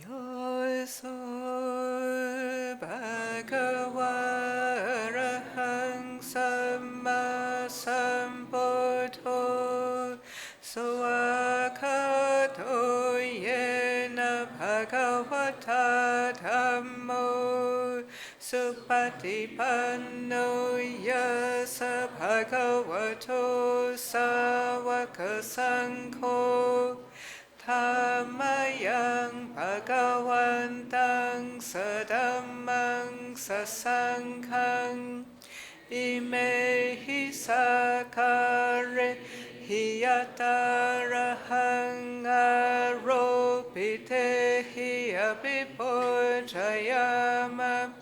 so bhagava arahang samma sambuddho sawakato yena bhagavata dhammo supatipanno yasa bhagavato sawaka sangho Thamayang bhagavantang sadammang sasanghang imehi sakare hiyatarahang aropite hiyapipojayama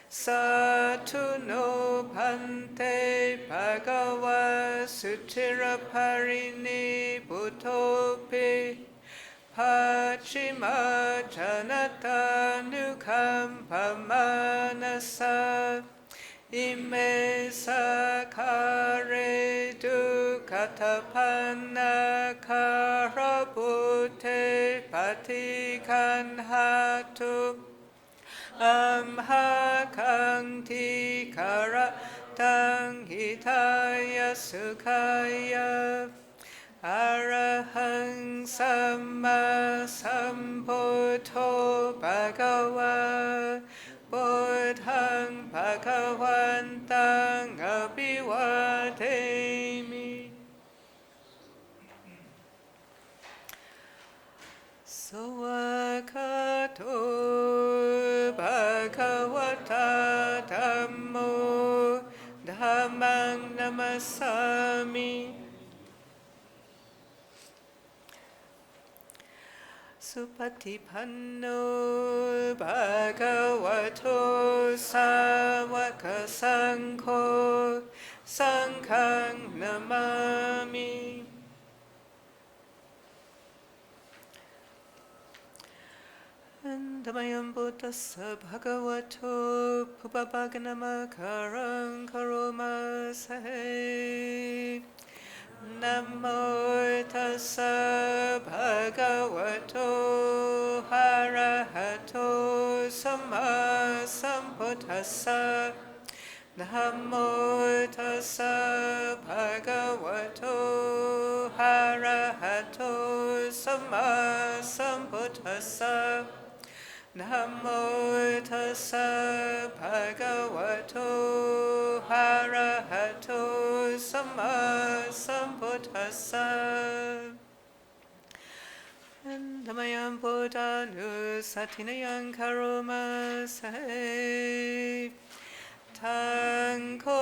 Satuno bhante bhagava sutiraparini bhutopi Pachima janata nukampamanasa ime sakare dukatapanna karabute patikanhatu amhakang tikara tang hitaya sukhaya Arahang Samma Sambuddho Bhagava Buddhang Bhagavantang Abhivademi Sawakato Bhagavata Dhammo Dhammang Namasami Supatipanno bhagavato sawaka sangho sanghang namami Andamayam buddhassa bhagavato pupabhaganamakarang karomasahe Namo tassa bhagavato arahato samma sambuddhassa Namo tassa bhagavato arahato samma sambuddhassa Namo tassa bhagavato arahato samma sambuddhassa Namayam buddhanu satinayang karomasahe Tangko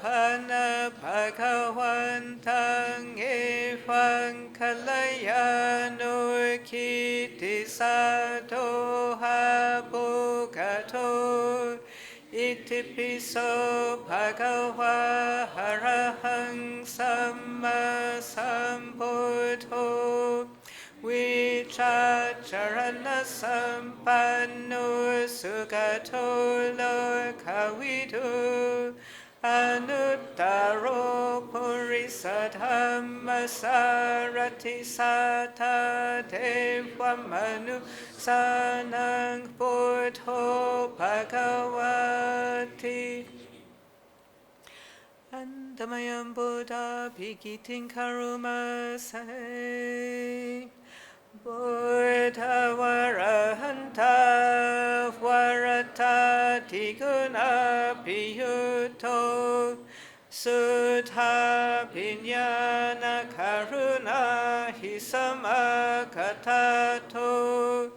pana bhagavantang evang kalayano kiti sadoha bhogato itipiso bhagava arahang samma sambuddho Vichacharana sampanno sugato lokavidu anuttaro purisadhamma sarati sata devamanu sanang buddho bhagavati Andamayam buddha bhigitin karumasai Buddha varahanta varata tiguna piyuto Sudha pinyana karuna hisamakatato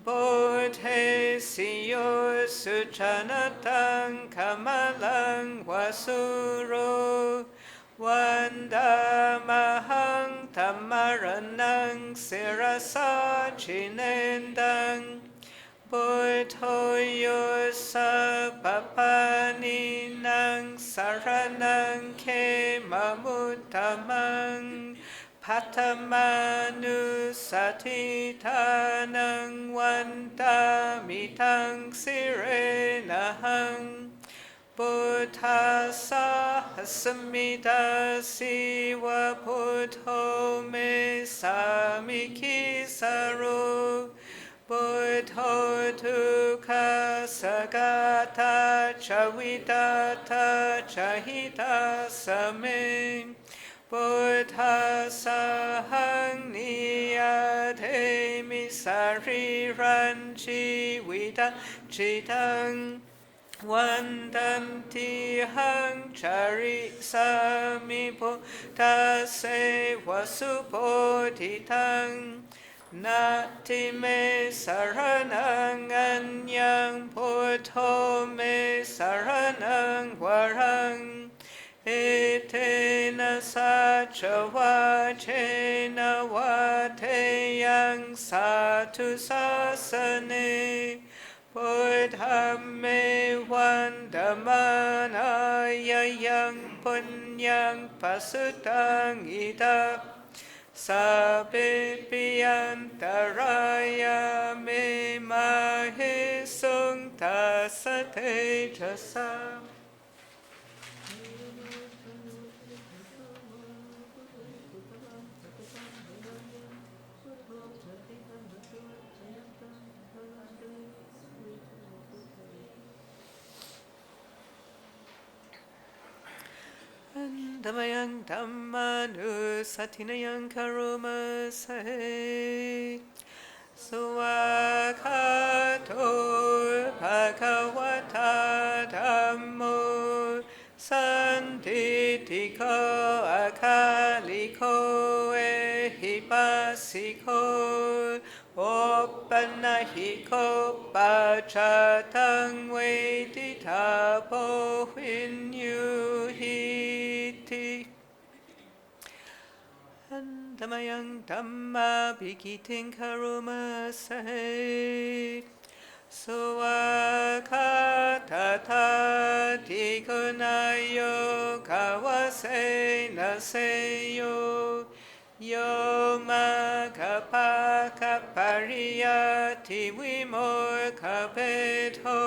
Bodhe siyo sujanatang kamalang wasuro Vandamahang tamaranang sirasa chinendang Buddhoyo sapapaninang saranang ke mamutamang Patamanu satitanang vandamitang sirenahang Buddha sahasamita siva buddho me samiki saro Chavitata Chahita Same Buddha Sahang Niyate Misariran Chivita Chitang Vandanti hang chari samipo tase vasupodhitang Nati me saranang anyang puto me saranang varang Etena sacha vachena vateyang satu sasane Buddham me vandamanayang punyang pasutang ita Sabe piyantaraya me mahisung tasate jasa Dhamayang dhammanu satinayang karuma se Suwakato bhagavata dhammo sanditiko akaliko ehipasiko Opanahiko bachatang vedita pohinyuhiti Andamayang dhamma bhikiting karuma se Suwakatata tikunayo kawase naseyo Yo makapaka pariyati vimurkapeto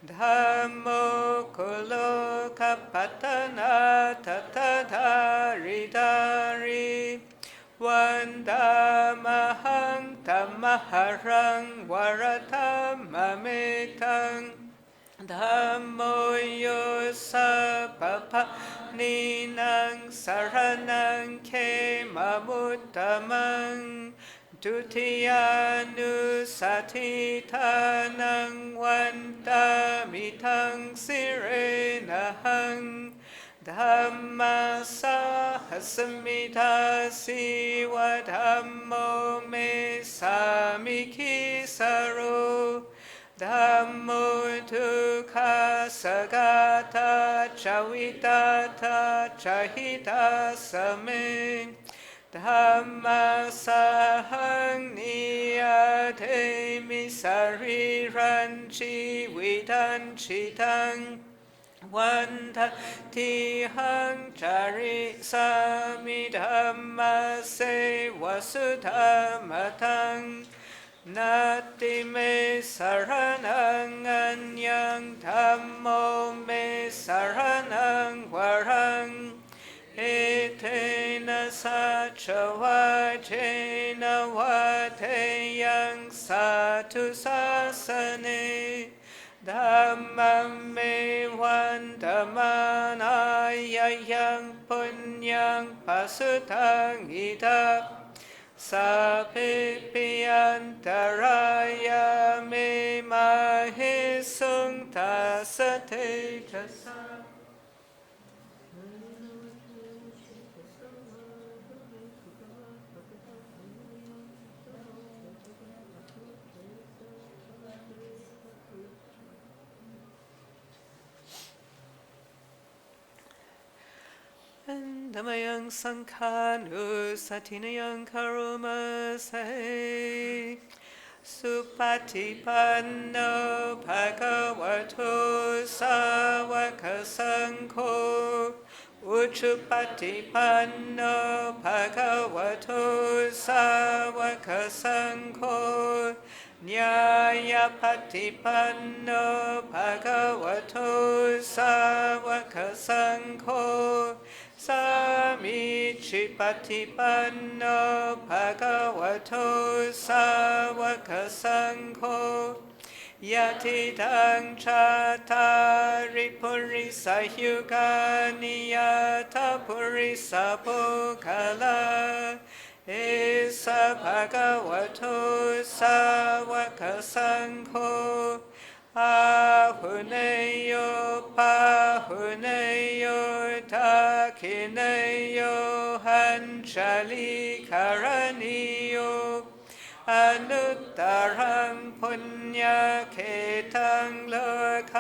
Dhammo kulo kapatana tatadaridari Vandamahang tamaharang varatamametang Dhammo yosa papa ninang saranang ke mamuttamang Dutiyanu satitanang vantamitang sirenahang Dhamma sahasamita siva dhammo me samikisaro Dhammo dukkha sagata chavitata chahita same Dhamma sahang niyate misariran chivitan chitang Vandati hang chari sami dhamma se vasudhamatang Nati me saranang anyang dhammo me saranang varang Etena sacha vajena vateyang satu sasane Dhammam me vandamanayang punyang pasutang ita Sape piyantaraya me mahisung tasate jasa Dhamayang sankhanu satinayang karuma se Supatipanno bhagavato sāvaka saṅkho Uchupatipanno bhagavato sāvaka saṅkho Nyāyapatipanno bhagavato sāvaka saṅkho Samicchipatipanno bhagavato sāvaka saṅkho Yati tang chatari purisa hyugani yata purisa pukala Isa bhagavato savaka sangho Ahuneyo pahuneyo takineyo hanchali karaniyo Anuttarang punya ketang lokasati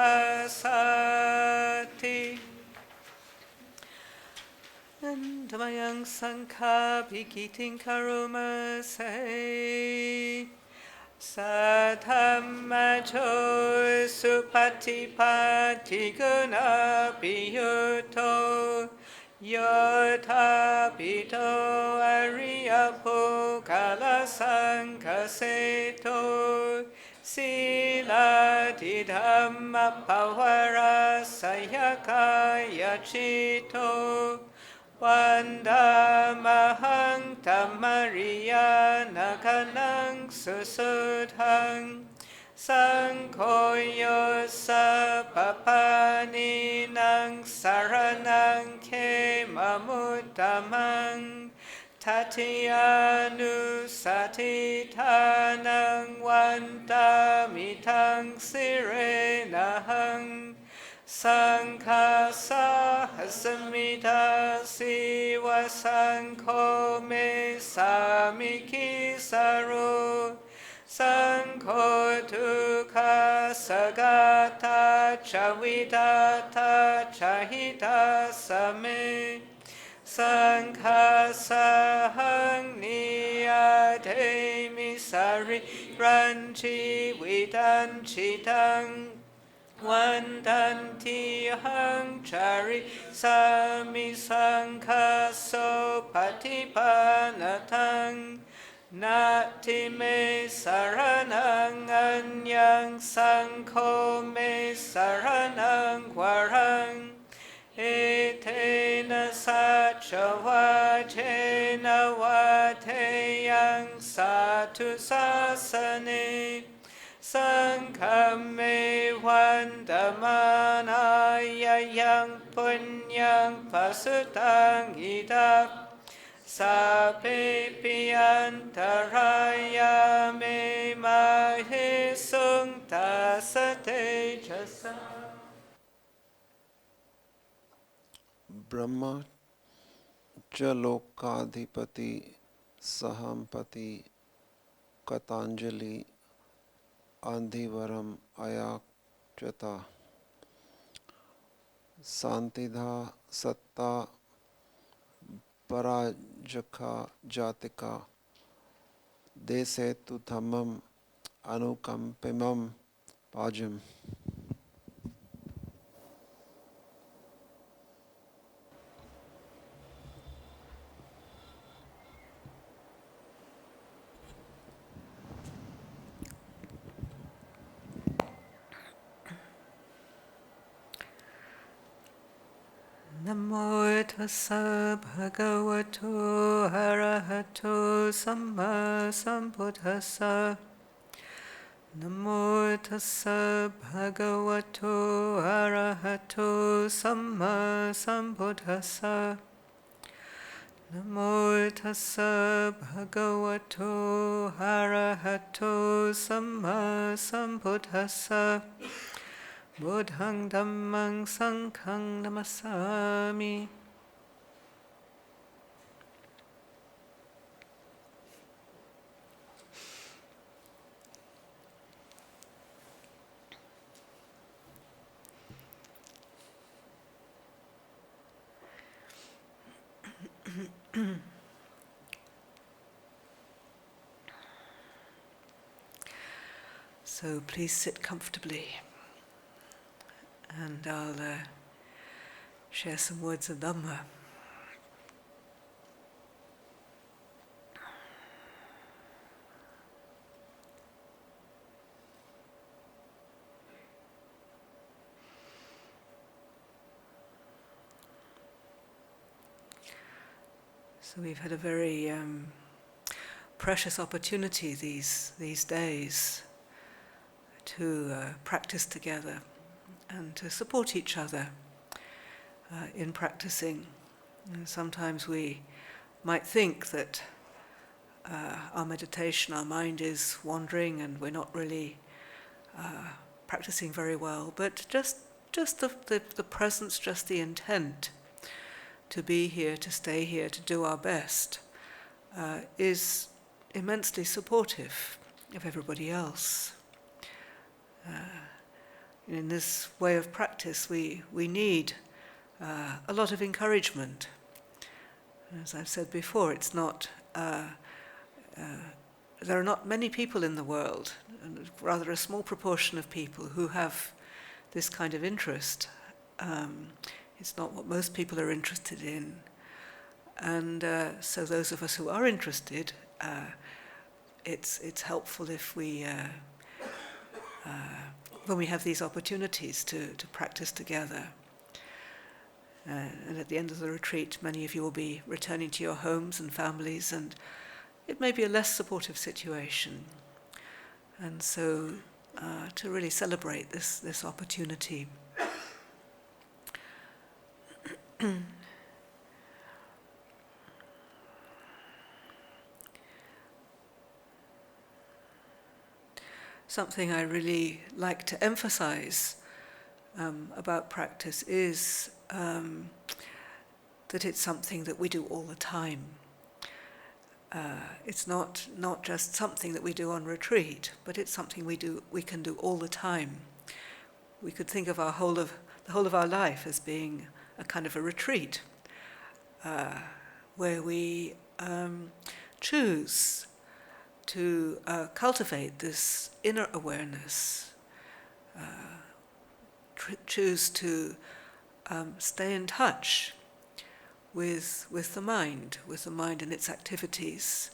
Andamayang sangha pikiting karuma say Sadhammacho supatipati guna piyuto Yotha pito ariyapo kala sangkaseto Sila dhamma pavara sayakaya chito Vandamahang tamariya nakanang susudhang Sangkoyo sapapani nang saranang kemamuttamang Tatiyanu satitanang vantamitang sirenahang Sangha sahasamita siva sangho me samiki saro Sangho tukha sagata chavidata chahita same Sangha sahang niyademi sari ranchi vidanchitang Vandanti hang chari sami sangha so patipanatang Nati me saranang anyang sangho me saranang warang Etena sacha vajena vateyang satu sasane Sangkame vandamanaya yang punyang pasutang idap Sape piantaraya me mahisung tasate jasa Brahma Jalokadhipati Sahampati Katanjali Andhivaram Ayakchata Santidha Satta Parajaka Jatika Desetu Dhammam Anukampimam Pajam. Namo tassa bhagavato arahato samma sambuddhassa Namo tassa bhagavato arahato samma sambuddhassa Namo tassa bhagavato arahato samma sambuddhassa Buddhang dhammang sanghang namasami. So please sit comfortably. And I'll share some words of Dhamma. So we've had a very precious opportunity these days to practice together and to support each other in practicing. And sometimes we might think that our meditation, our mind is wandering and we're not really practicing very well, but just the presence, just the intent to be here, to stay here, to do our best is immensely supportive of everybody else. In this way of practice, we need a lot of encouragement. As I've said before, it's not there are not many people in the world, and rather a small proportion of people who have this kind of interest. It's not what most people are interested in. And so those of us who are interested, it's helpful if we, when we have these opportunities to practice together. And at the end of the retreat, many of you will be returning to your homes and families, and it may be a less supportive situation. And so to really celebrate this opportunity. Something I really like to emphasize about practice is that it's something that we do all the time. It's not just something that we do on retreat, but it's something we can do all the time. We could think of the whole of our life as being a kind of a retreat, where we choose to cultivate this inner awareness, choose to stay in touch with the mind and its activities,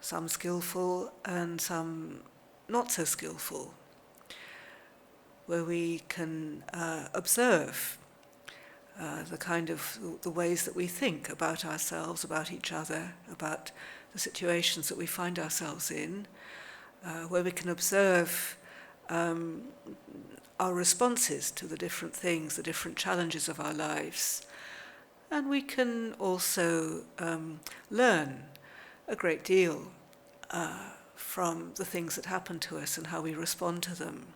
some skillful and some not so skillful, where we can observe the ways that we think about ourselves, about each other, about the situations that we find ourselves in, where we can observe our responses to the different things, the different challenges of our lives. And we can also learn a great deal from the things that happen to us and how we respond to them.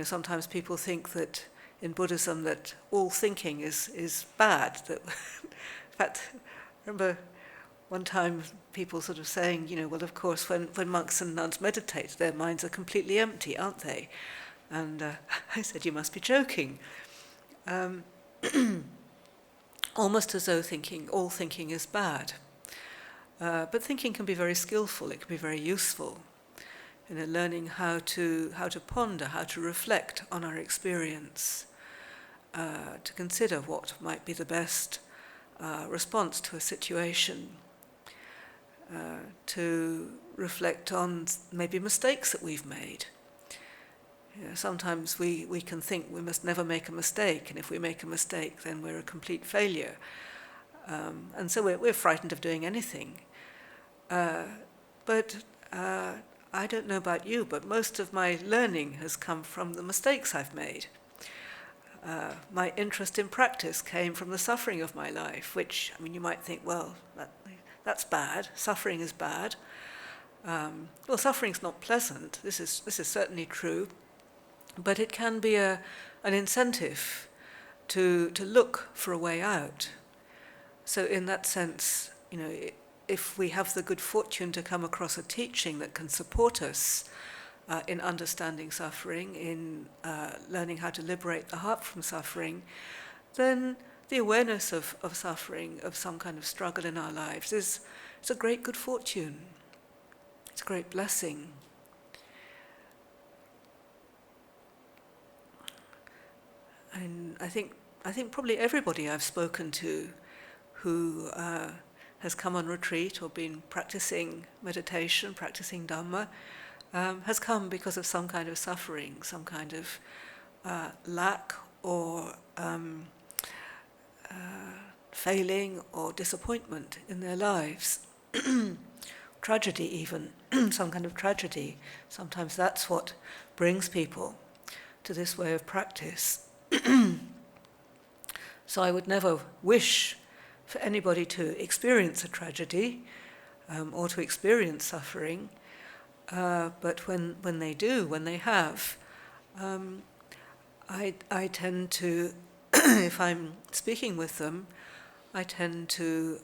Sometimes people think that in Buddhism that all thinking is bad. That, in fact, I remember one time people sort of saying, well, of course, when monks and nuns meditate, their minds are completely empty, aren't they? And I said, you must be joking. Almost as though all thinking is bad. But thinking can be very skillful, it can be very useful. Learning how to ponder, how to reflect on our experience, to consider what might be the best response to a situation, to reflect on maybe mistakes that we've made. Sometimes we can think we must never make a mistake, and if we make a mistake, then we're a complete failure. And so we're frightened of doing anything. But I don't know about you, but most of my learning has come from the mistakes I've made. My interest in practice came from the suffering of my life, which, you might think, well, that's bad. Suffering is bad. Well, suffering's not pleasant. This is certainly true. But it can be an incentive to look for a way out. So in that sense, if we have the good fortune to come across a teaching that can support us in understanding suffering, in learning how to liberate the heart from suffering, then the awareness of suffering, of some kind of struggle in our lives, is a great good fortune. It's a great blessing. And I think probably everybody I've spoken to who has come on retreat or been practicing meditation, practicing Dhamma, has come because of some kind of suffering, some kind of lack or failing or disappointment in their lives, tragedy even. some kind of tragedy. Sometimes that's what brings people to this way of practice. So I would never wish for anybody to experience a tragedy or to experience suffering, but when they do, when they have, I tend to, if I'm speaking with them, I tend to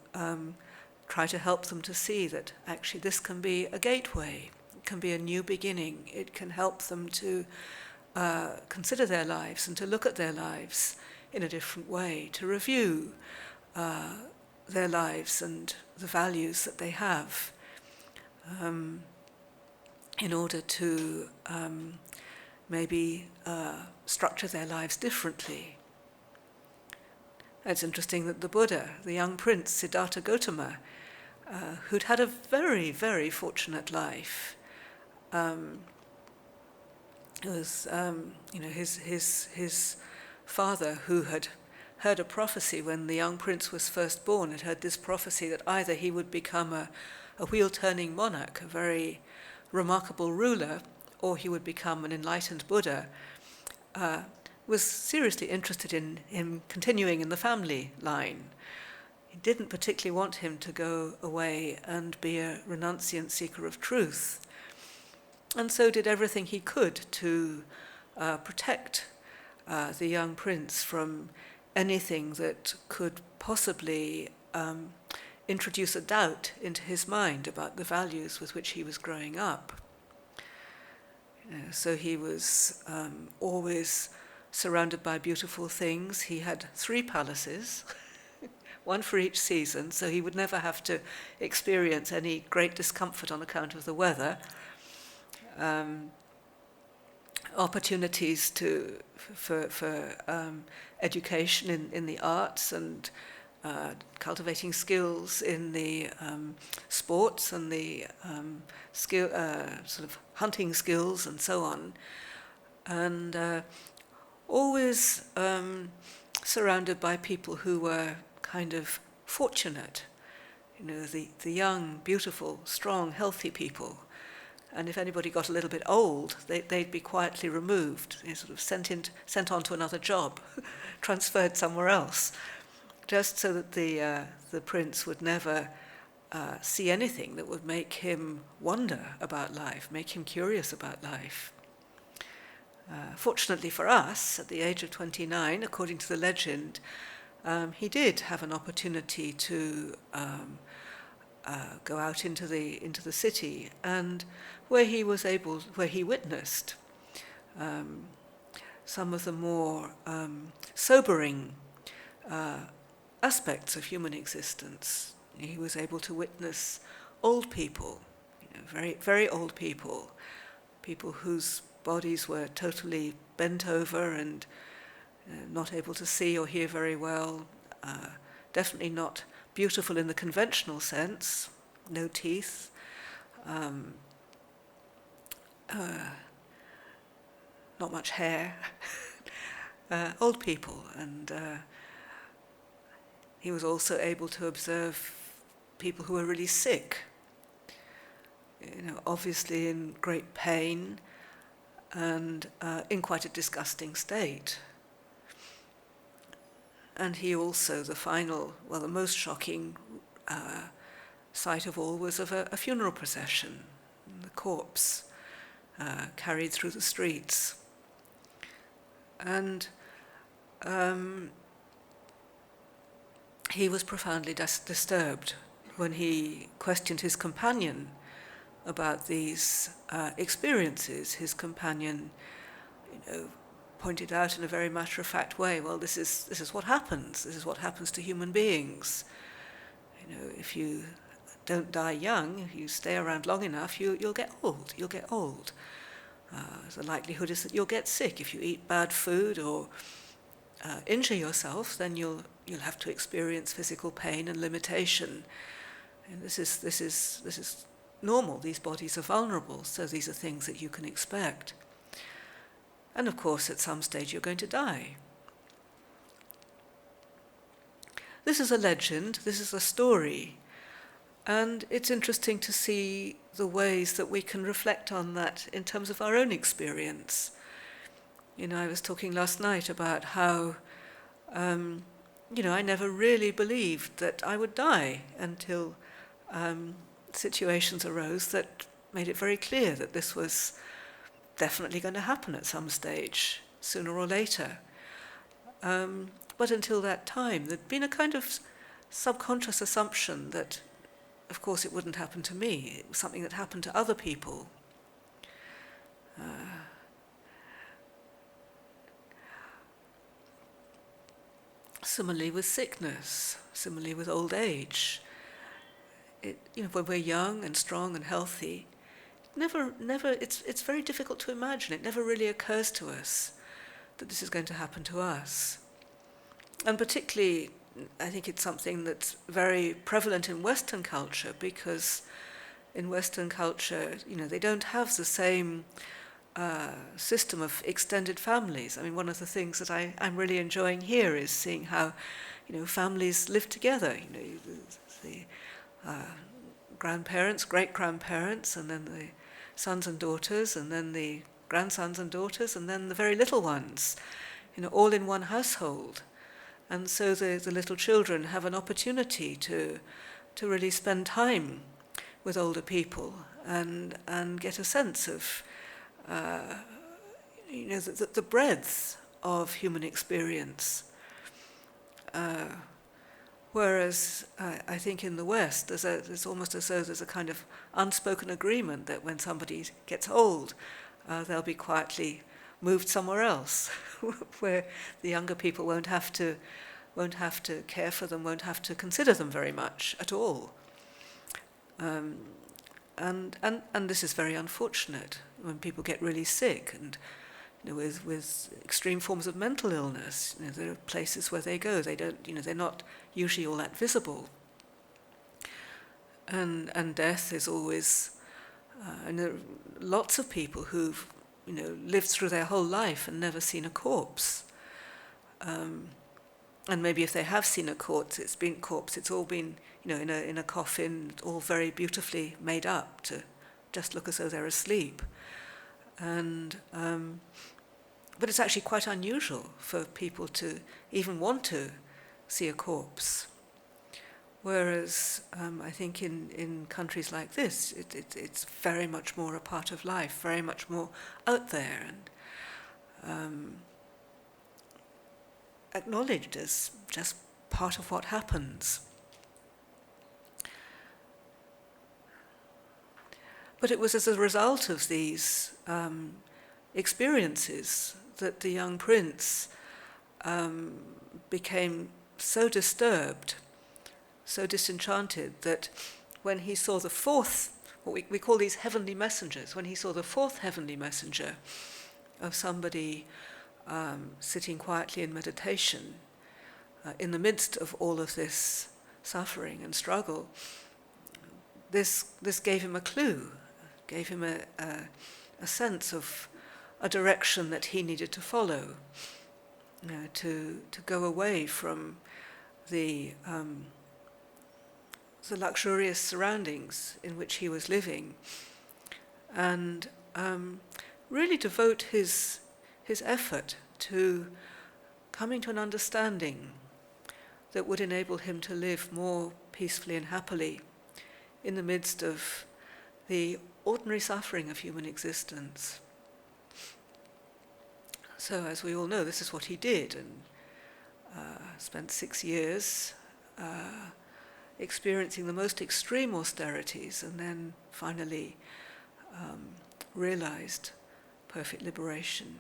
try to help them to see that actually this can be a gateway, it can be a new beginning, it can help them to consider their lives and to look at their lives in a different way, to review their lives and the values that they have, in order to maybe structure their lives differently. It's interesting that the Buddha, the young prince Siddhartha Gautama, who'd had a very, very fortunate life, it was, his father, who had heard a prophecy when the young prince was first born, had heard this prophecy that either he would become a wheel-turning monarch, a very remarkable ruler, or he would become an enlightened Buddha, was seriously interested in continuing in the family line. He didn't particularly want him to go away and be a renunciant seeker of truth, and so did everything he could to protect the young prince from anything that could possibly introduce a doubt into his mind about the values with which he was growing up. So he was always surrounded by beautiful things. He had 3 palaces, one for each season, so he would never have to experience any great discomfort on account of the weather. Opportunities for education in the arts and cultivating skills in the sports and the sort of hunting skills and so on, and always surrounded by people who were kind of fortunate, the young, beautiful, strong, healthy people. And if anybody got a little bit old, they'd be quietly removed, sort of sent on to another job, transferred somewhere else, just so that the prince would never see anything that would make him wonder about life, make him curious about life. Fortunately for us, at the age of 29, according to the legend, he did have an opportunity to go out into the city, and where he witnessed some of the more sobering aspects of human existence. He was able to witness old people, very, very old people, people whose bodies were totally bent over and not able to see or hear very well, definitely not beautiful in the conventional sense, no teeth, not much hair, old people. And he was also able to observe people who were really sick, obviously in great pain and in quite a disgusting state. And he also, the most shocking sight of all was of a funeral procession, the corpse carried through the streets. And he was profoundly disturbed when he questioned his companion about these experiences. His companion, pointed out in a very matter-of-fact way, well, this is what happens. This is what happens to human beings. If you don't die young, if you stay around long enough, you'll get old. You'll get old. The likelihood is that you'll get sick. If you eat bad food or injure yourself, then you'll have to experience physical pain and limitation. And this is normal. These bodies are vulnerable, so these are things that you can expect. And of course, at some stage, you're going to die. This is a legend. This is a story. And it's interesting to see the ways that we can reflect on that in terms of our own experience. I was talking last night about how, I never really believed that I would die until situations arose that made it very clear that this was definitely going to happen at some stage, sooner or later. But until that time, there'd been a kind of subconscious assumption that, of course, it wouldn't happen to me. It was something that happened to other people. Similarly with sickness, similarly with old age. When we're young and strong and healthy, it's very difficult to imagine. It never really occurs to us that this is going to happen to us. And particularly, I think it's something that's very prevalent in Western culture, because in Western culture, they don't have the same system of extended families. I mean, one of the things that I'm really enjoying here is seeing how, families live together. The grandparents, great-grandparents, and then the sons and daughters, and then the grandsons and daughters, and then the very little ones, all in one household. And so the little children have an opportunity to really spend time with older people and get a sense of the breadth of human experience. Whereas I think in the West, it's almost as though there's a kind of unspoken agreement that when somebody gets old, they'll be quietly moved somewhere else, where the younger people won't have to care for them, won't have to consider them very much at all. And this is very unfortunate when people get really sick and with extreme forms of mental illness. There are places where they go, they don't, they're not usually all that visible. And death is always, and there are lots of people who've lived through their whole life and never seen a corpse. And maybe if they have seen a corpse, it's all been in a coffin, all very beautifully made up to just look as though they're asleep. And but it's actually quite unusual for people to even want to see a corpse. Whereas I think in countries like this, it's very much more a part of life, very much more out there, and acknowledged as just part of what happens. But it was as a result of these experiences that the young prince became so disturbed, so disenchanted, that when he saw the fourth, what we call these heavenly messengers, when he saw the fourth heavenly messenger of somebody sitting quietly in meditation in the midst of all of this suffering and struggle, this gave him a clue, gave him a sense of a direction that he needed to follow, to go away from the luxurious surroundings in which he was living, and really devote his effort to coming to an understanding that would enable him to live more peacefully and happily in the midst of the ordinary suffering of human existence. So, as we all know, this is what he did, and spent 6 years experiencing the most extreme austerities, and then finally realized perfect liberation.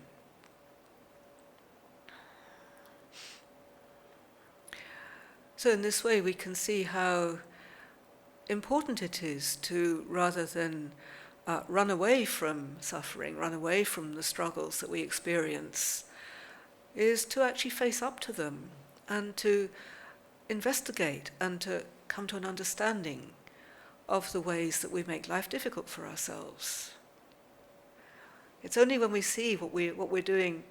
So in this way we can see how important it is to, rather than run away from suffering, run away from the struggles that we experience, is to actually face up to them and to investigate and to come to an understanding of the ways that we make life difficult for ourselves. It's only when we see what we're doing,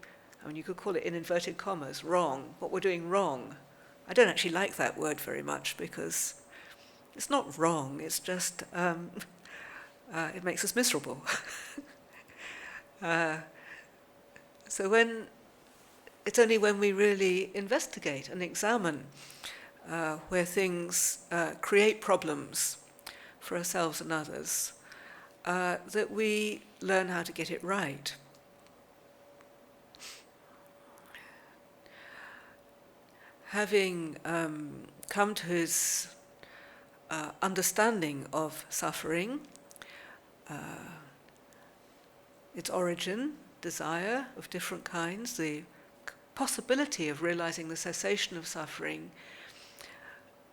I mean, you could call it in inverted commas, wrong, what we're doing wrong. I don't actually like that word very much, because It's not wrong, it's just it makes us miserable. So it's only when we really investigate and examine where things create problems for ourselves and others that we learn how to get it right. Having come to his understanding of suffering, its origin, desire of different kinds, the possibility of realizing the cessation of suffering,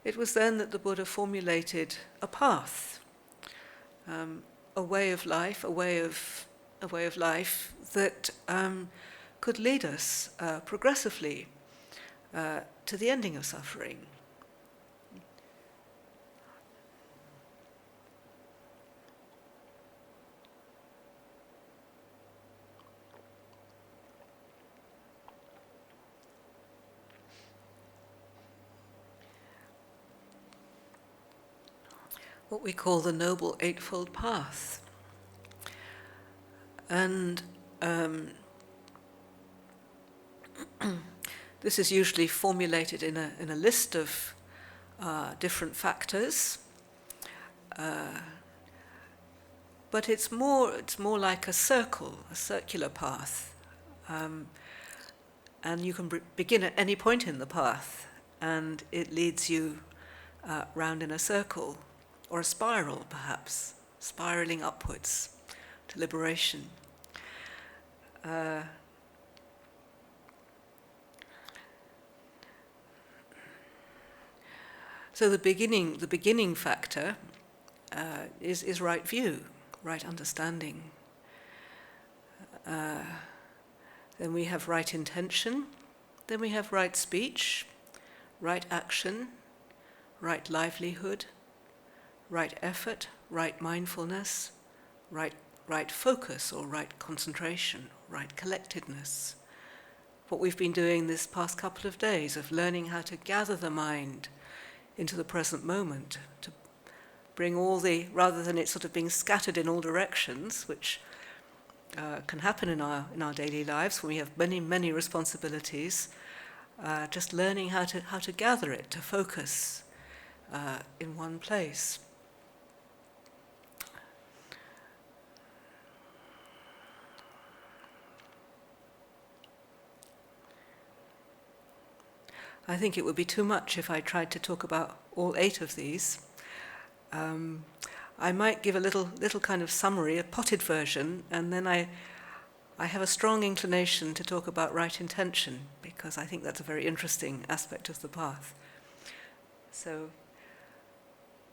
it was then that the Buddha formulated a path, a way of life, a way of life that could lead us progressively to the ending of suffering. What we call the Noble Eightfold Path. And this is usually formulated in a list of different factors, but it's more like a circle, a circular path, and you can begin at any point in the path, and it leads you round in a circle, or a spiral perhaps, spiraling upwards to liberation. So the beginning factor is right view, right understanding. Then we have right intention. Then we have right speech, right action, right livelihood, right effort, right mindfulness, right focus or right concentration, right collectedness. What we've been doing this past couple of days of learning how to gather the mind into the present moment, to bring all the, rather than it sort of being scattered in all directions, which can happen in our daily lives when we have many responsibilities, just learning how to gather it, to focus in one place. I think it would be too much if I tried to talk about all 8 of these. I might give a little kind of summary, a potted version, and then I have a strong inclination to talk about right intention, because I think that's a very interesting aspect of the path. So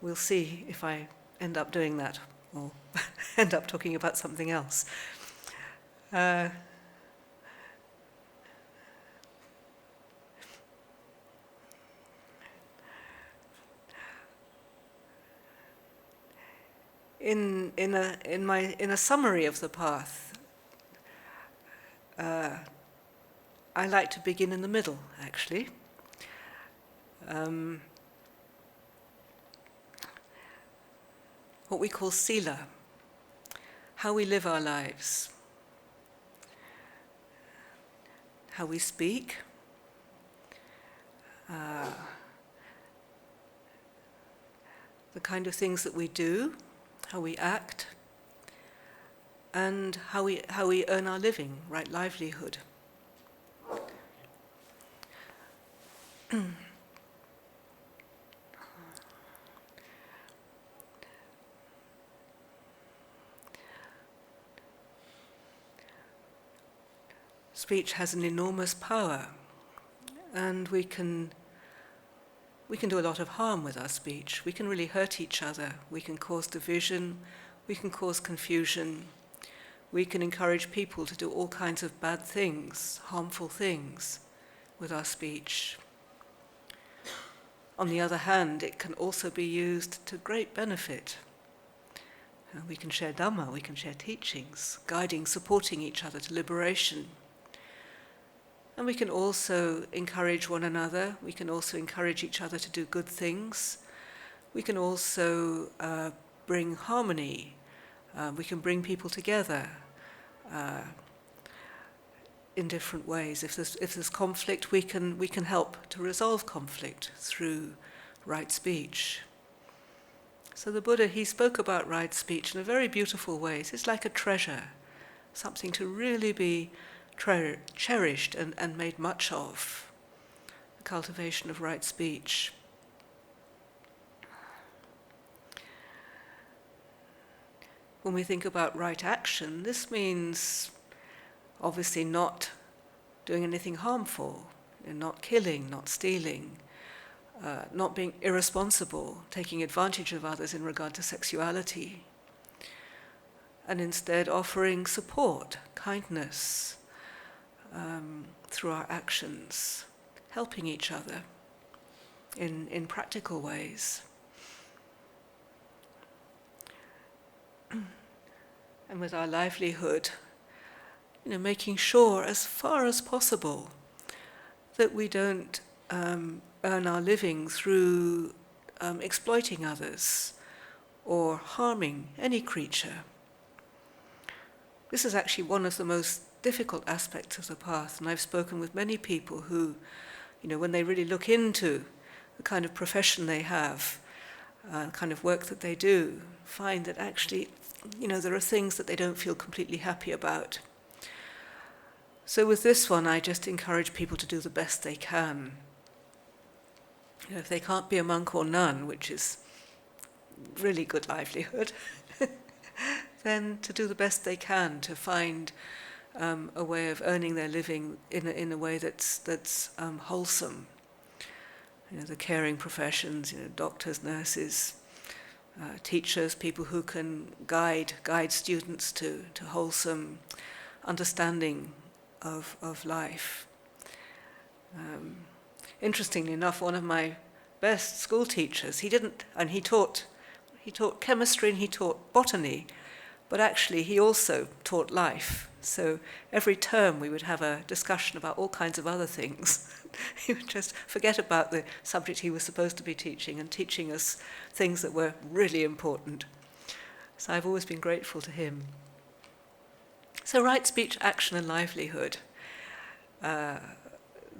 we'll see if I end up doing that, or end up talking about something else. In a summary of the path, I like to begin in the middle, actually. What we call sila, how we live our lives, how we speak, the kind of things that we do, how we act, and how we earn our living, right livelihood. Speech has an enormous power, and we can do a lot of harm with our speech. We can really hurt each other. We can cause division. We can cause confusion. We can encourage people to do all kinds of bad things, harmful things, with our speech. On the other hand, it can also be used to great benefit. We can share Dhamma, we can share teachings, guiding, supporting each other to liberation. And we can also encourage one another, we can also encourage each other to do good things. we can also bring harmony. We can bring people together in different ways. If there's conflict, we can help to resolve conflict through right speech. So the Buddha, he spoke about right speech in a very beautiful way. It's like a treasure, something to really be cherished and made much of, the cultivation of right speech. When we think about right action, this means obviously not doing anything harmful, not killing, not stealing, not being irresponsible, taking advantage of others in regard to sexuality, and instead offering support, kindness through our actions, helping each other in practical ways. And with our livelihood, making sure as far as possible that we don't earn our living through exploiting others or harming any creature. This is actually one of the most difficult aspects of the path, and I've spoken with many people who, when they really look into the kind of profession they have, the kind of work that they do, find that actually, there are things that they don't feel completely happy about. So with this one, I just encourage people to do the best they can. If they can't be a monk or nun, which is really good livelihood, then to do the best they can to find a way of earning their living in a way that's wholesome. The caring professions, doctors, nurses, teachers, people who can guide students to wholesome understanding of life. Interestingly enough, one of my best school teachers, he taught chemistry and he taught botany, but actually he also taught life. So every term we would have a discussion about all kinds of other things. He would just forget about the subject he was supposed to be teaching and teaching us things that were really important. So I've always been grateful to him. So right speech, action and livelihood.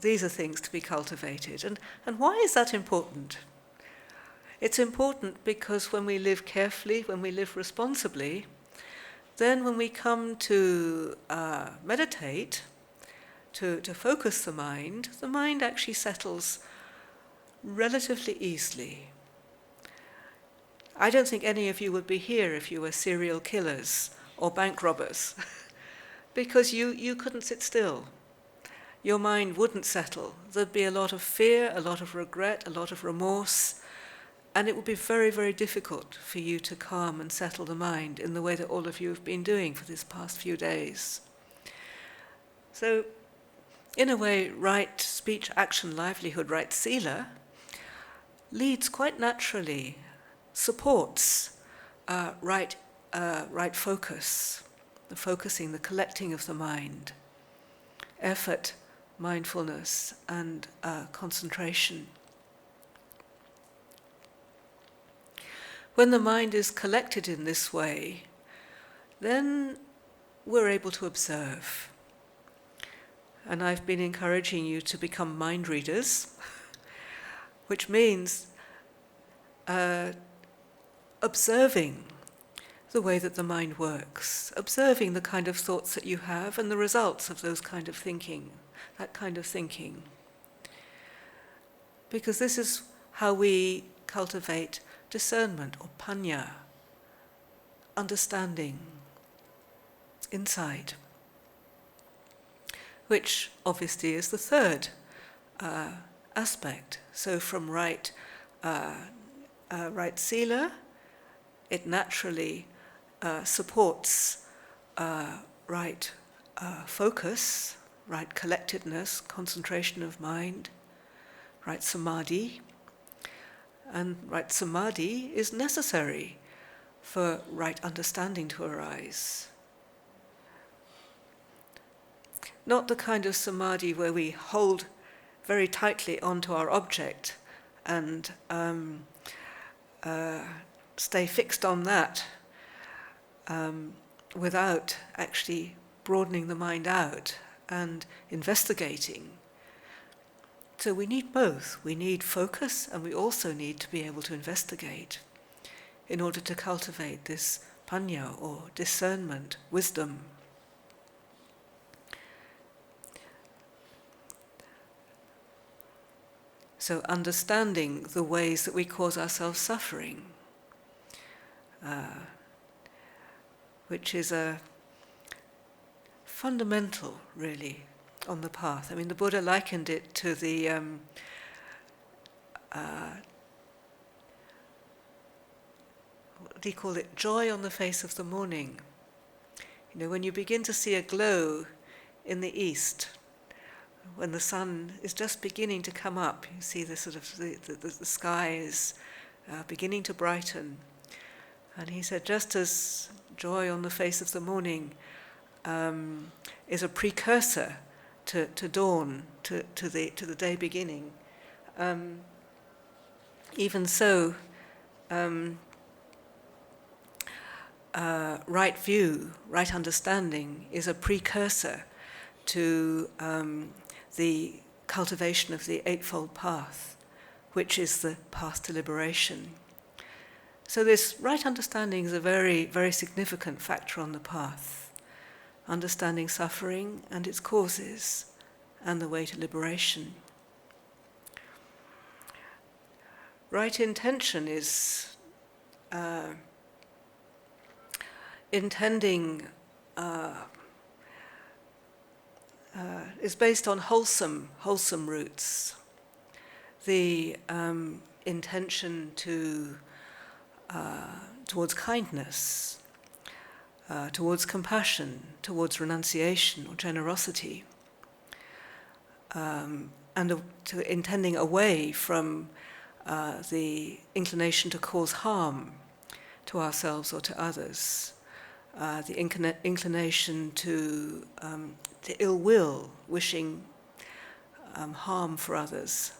These are things to be cultivated. And why is that important? It's important because when we live carefully, when we live responsibly, then when we come to meditate, to focus the mind actually settles relatively easily. I don't think any of you would be here if you were serial killers or bank robbers, because you couldn't sit still. Your mind wouldn't settle. There'd be a lot of fear, a lot of regret, a lot of remorse, and it would be very, very difficult for you to calm and settle the mind in the way that all of you have been doing for this past few days. So, in a way, right speech, action, livelihood, right sila, leads quite naturally, supports right focus, the focusing, the collecting of the mind, effort, mindfulness, and concentration. When the mind is collected in this way, then we're able to observe. And I've been encouraging you to become mind readers, which means observing the way that the mind works, observing the kind of thoughts that you have and the results of those kind of thinking, that kind of thinking. Because this is how we cultivate discernment or panya, understanding, insight, which obviously is the third aspect. So from right sila, it naturally supports right focus, right collectedness, concentration of mind, right samadhi. And right samadhi is necessary for right understanding to arise. Not the kind of samadhi where we hold very tightly onto our object and stay fixed on that without actually broadening the mind out and investigating. So we need both. We need focus, and we also need to be able to investigate in order to cultivate this panya, or discernment, wisdom. So understanding the ways that we cause ourselves suffering, which is a fundamental, really, on the path. I mean, the Buddha likened it to the what do you call it? Joy on the face of the morning. You know, when you begin to see a glow in the east, when the sun is just beginning to come up, you see the sort of the sky is beginning to brighten. And he said, just as joy on the face of the morning is a precursor to dawn, to the day beginning, even so, right view, right understanding is a precursor to the cultivation of the Eightfold Path, which is the path to liberation. So this right understanding is a very, very significant factor on the path. Understanding suffering and its causes and the way to liberation. Right intention is intending is based on wholesome roots. The intention towards kindness, towards compassion, towards renunciation or generosity, and to intending away from the inclination to cause harm to ourselves or to others, the inclination to ill will, wishing harm for others,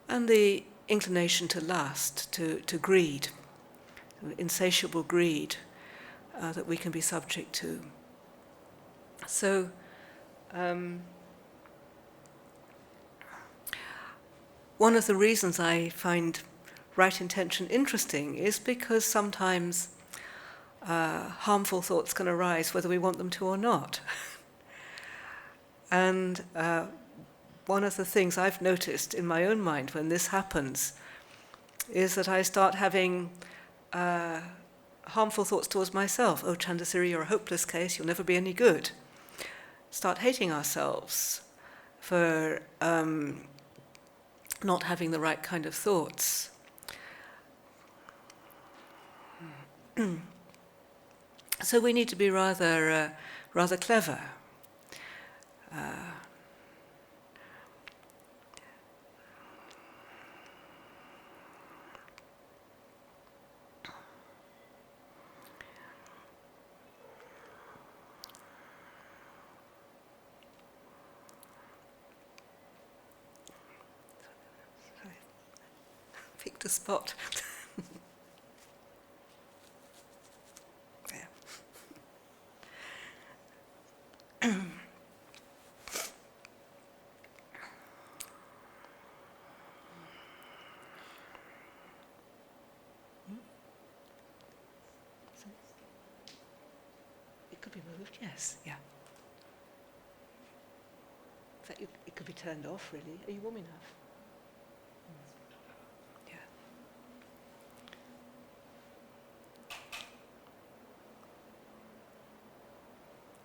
and the inclination to lust, to greed, insatiable greed that we can be subject to. So, one of the reasons I find right intention interesting is because sometimes harmful thoughts can arise whether we want them to or not. And one of the things I've noticed in my own mind when this happens is that I start having harmful thoughts towards myself. Oh, Chandasiri, you're a hopeless case, you'll never be any good. Start hating ourselves for not having the right kind of thoughts. So we need to be rather clever. Picked a spot. There. It could be moved, yes, yeah. In fact, it could be turned off, really. Are you warm enough? Yeah.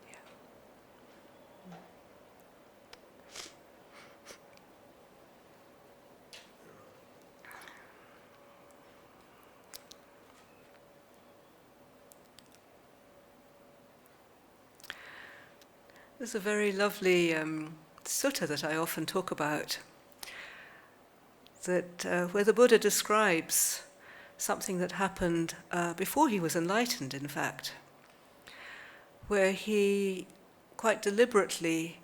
Yeah. There's a very lovely sutta that I often talk about, that where the Buddha describes something that happened before he was enlightened, in fact, where he quite deliberately,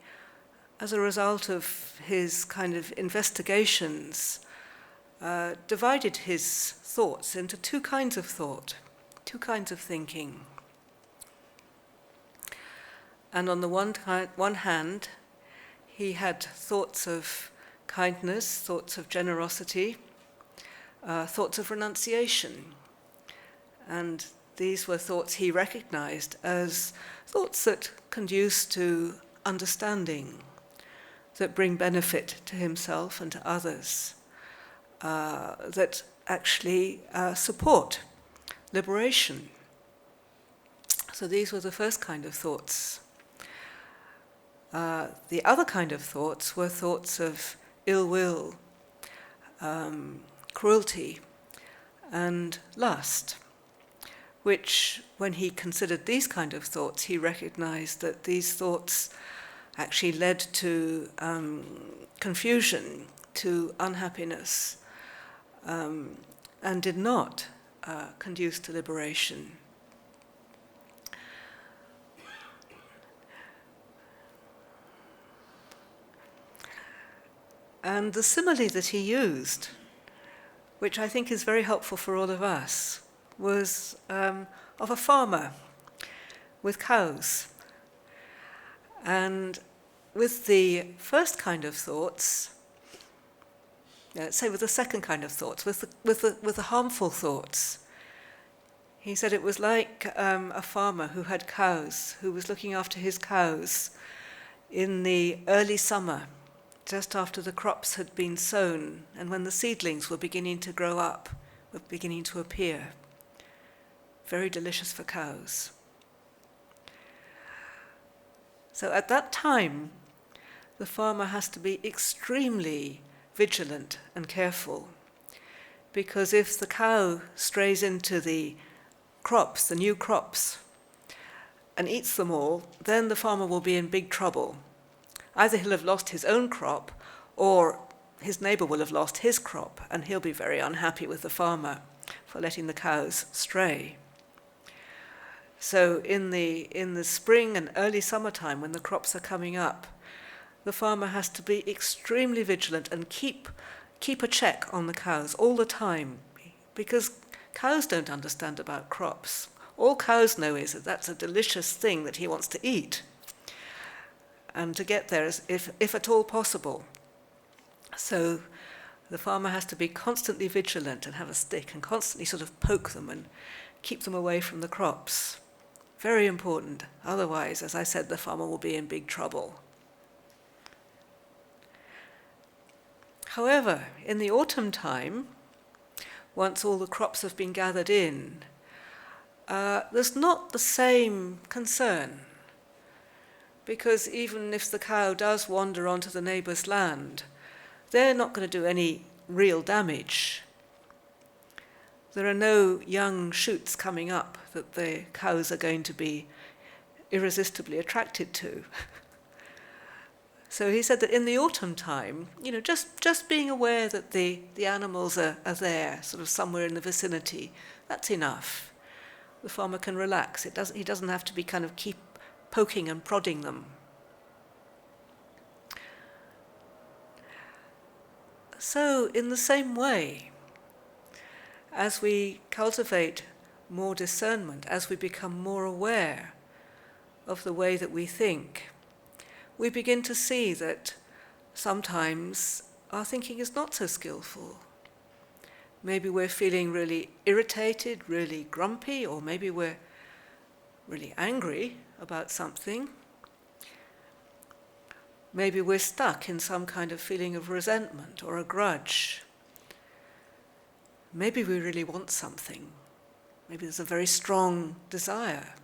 as a result of his kind of investigations divided his thoughts into two kinds of thought, two kinds of thinking. And on the one hand, he had thoughts of kindness, thoughts of generosity, thoughts of renunciation. And these were thoughts he recognized as thoughts that conduce to understanding, that bring benefit to himself and to others, that actually support liberation. So these were the first kind of thoughts. The other kind of thoughts were thoughts of ill will, cruelty, and lust, which, when he considered these kind of thoughts, he recognized that these thoughts actually led to confusion, to unhappiness, and did not conduce to liberation. And the simile that he used, which I think is very helpful for all of us, was of a farmer with cows. And with the first kind of thoughts, let's say with the second kind of thoughts, with the harmful thoughts, he said it was like a farmer who had cows, who was looking after his cows in the early summer, just after the crops had been sown and when the seedlings were beginning to grow up, were beginning to appear. Very delicious for cows. So at that time, the farmer has to be extremely vigilant and careful, because if the cow strays into the crops, the new crops, and eats them all, then the farmer will be in big trouble. Either he'll have lost his own crop, or his neighbor will have lost his crop, and he'll be very unhappy with the farmer for letting the cows stray. So in the spring and early summertime, when the crops are coming up, the farmer has to be extremely vigilant and keep a check on the cows all the time, because cows don't understand about crops. All cows know is that that's a delicious thing that he wants to eat, and to get there is if at all possible. So the farmer has to be constantly vigilant and have a stick and constantly sort of poke them and keep them away from the crops. Very important. Otherwise, as I said, the farmer will be in big trouble. However, in the autumn time, once all the crops have been gathered in, there's not the same concern. Because even if the cow does wander onto the neighbor's land, they're not going to do any real damage. There are no young shoots coming up that the cows are going to be irresistibly attracted to. So he said that in the autumn time, just being aware that the animals are there, sort of somewhere in the vicinity, that's enough. The farmer can relax. He doesn't have to be kind of keep poking and prodding them. So, in the same way, as we cultivate more discernment, as we become more aware of the way that we think, we begin to see that sometimes our thinking is not so skillful. Maybe we're feeling really irritated, really grumpy, or maybe we're really angry about something. Maybe we're stuck in some kind of feeling of resentment or a grudge. Maybe we really want something. Maybe there's a very strong desire,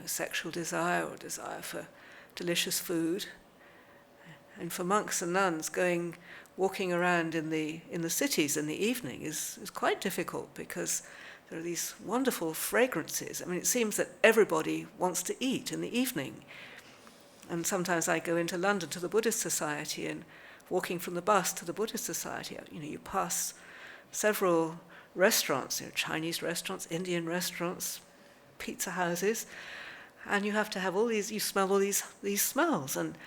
sexual desire or desire for delicious food. And for monks and nuns, walking around in the cities in the evening is quite difficult, because there are these wonderful fragrances. I mean, it seems that everybody wants to eat in the evening. And sometimes I go into London to the Buddhist Society, and walking from the bus to the Buddhist Society, you pass several restaurants, Chinese restaurants, Indian restaurants, pizza houses, and you have to have all these, you smell all these smells. And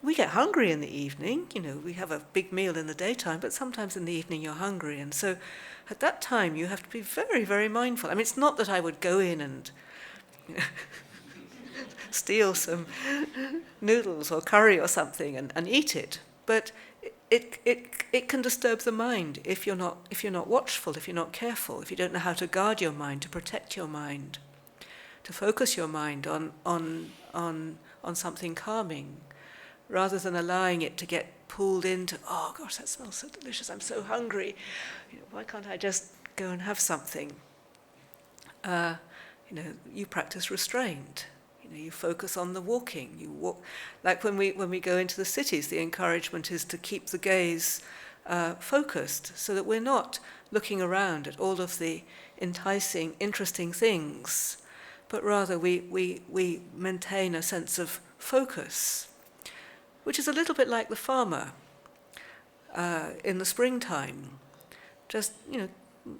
We get hungry in the evening, we have a big meal in the daytime, but sometimes in the evening you're hungry. And so at that time you have to be very, very mindful. I mean, it's not that I would go in and steal some noodles or curry or something and eat it, but it can disturb the mind if you're not watchful, if you're not careful, if you don't know how to guard your mind, to protect your mind, to focus your mind on something calming, rather than allowing it to get pulled into, oh gosh, that smells so delicious, I'm so hungry, why can't I just go and have something? You practice restraint. You focus on the walking. You walk, like when we go into the cities, the encouragement is to keep the gaze focused, so that we're not looking around at all of the enticing, interesting things, but rather we maintain a sense of focus, which is a little bit like the farmer in the springtime. Just,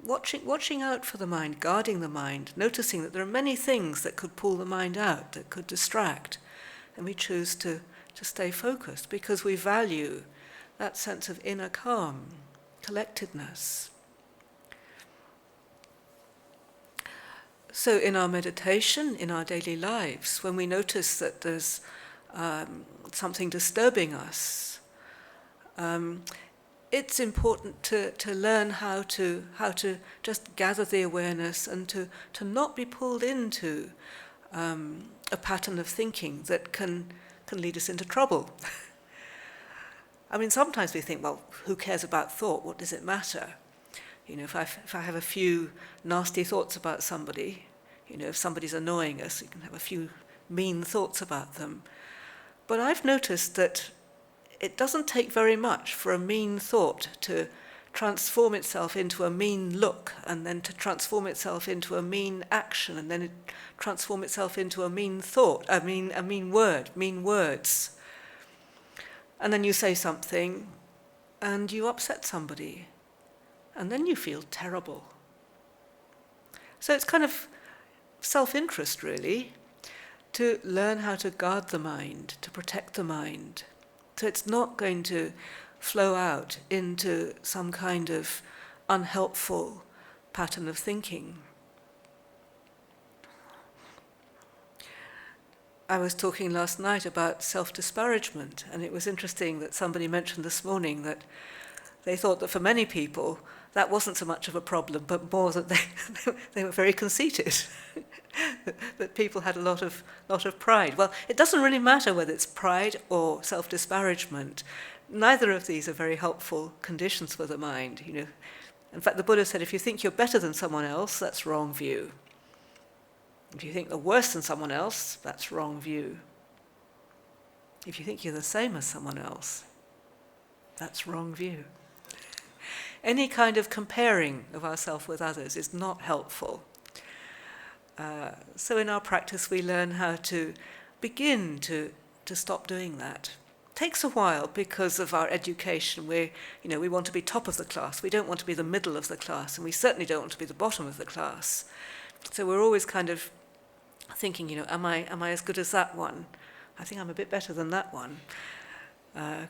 watching out for the mind, guarding the mind, noticing that there are many things that could pull the mind out, that could distract, and we choose to stay focused because we value that sense of inner calm, collectedness. So in our meditation, in our daily lives, when we notice that there's something disturbing us, it's important to learn how to just gather the awareness and to not be pulled into a pattern of thinking that can lead us into trouble. I mean, sometimes we think, well, who cares about thought? What does it matter? If I have a few nasty thoughts about somebody, if somebody's annoying us, you can have a few mean thoughts about them. But I've noticed that it doesn't take very much for a mean thought to transform itself into a mean look, and then to transform itself into a mean action, and then it transform itself into a mean thought, a mean word, mean words. And then you say something, and you upset somebody, and then you feel terrible. So it's kind of self-interest, really, to learn how to guard the mind, to protect the mind. So it's not going to flow out into some kind of unhelpful pattern of thinking. I was talking last night about self-disparagement, and it was interesting that somebody mentioned this morning that they thought that for many people that wasn't so much of a problem, but more that they were very conceited, that people had a lot of pride. Well, it doesn't really matter whether it's pride or self-disparagement. Neither of these are very helpful conditions for the mind. In fact, the Buddha said, if you think you're better than someone else, that's wrong view. If you think you're worse than someone else, that's wrong view. If you think you're the same as someone else, that's wrong view. Any kind of comparing of ourselves with others is not helpful. So in our practice we learn how to begin to stop doing that. It takes a while because of our education. We want to be top of the class. We don't want to be the middle of the class, and we certainly don't want to be the bottom of the class. So we're always kind of thinking, am I as good as that one? I think I'm a bit better than that one.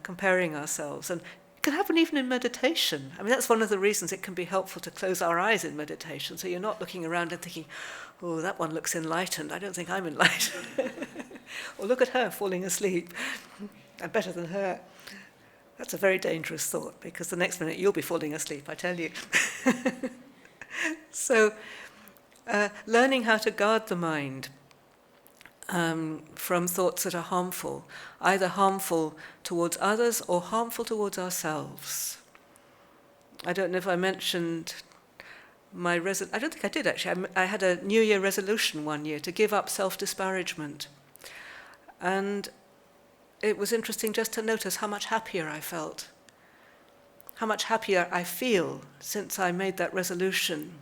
Comparing ourselves. And it can happen even in meditation. I mean, that's one of the reasons it can be helpful to close our eyes in meditation, so you're not looking around and thinking, oh, that one looks enlightened. I don't think I'm enlightened. Or look at her falling asleep. I'm better than her. That's a very dangerous thought, because the next minute you'll be falling asleep, I tell you. So, learning how to guard the mind from thoughts that are harmful, either harmful towards others or harmful towards ourselves. I don't know if I mentioned I don't think I did actually. I had a New Year resolution one year to give up self-disparagement. And it was interesting just to notice how much happier I felt, how much happier I feel since I made that resolution,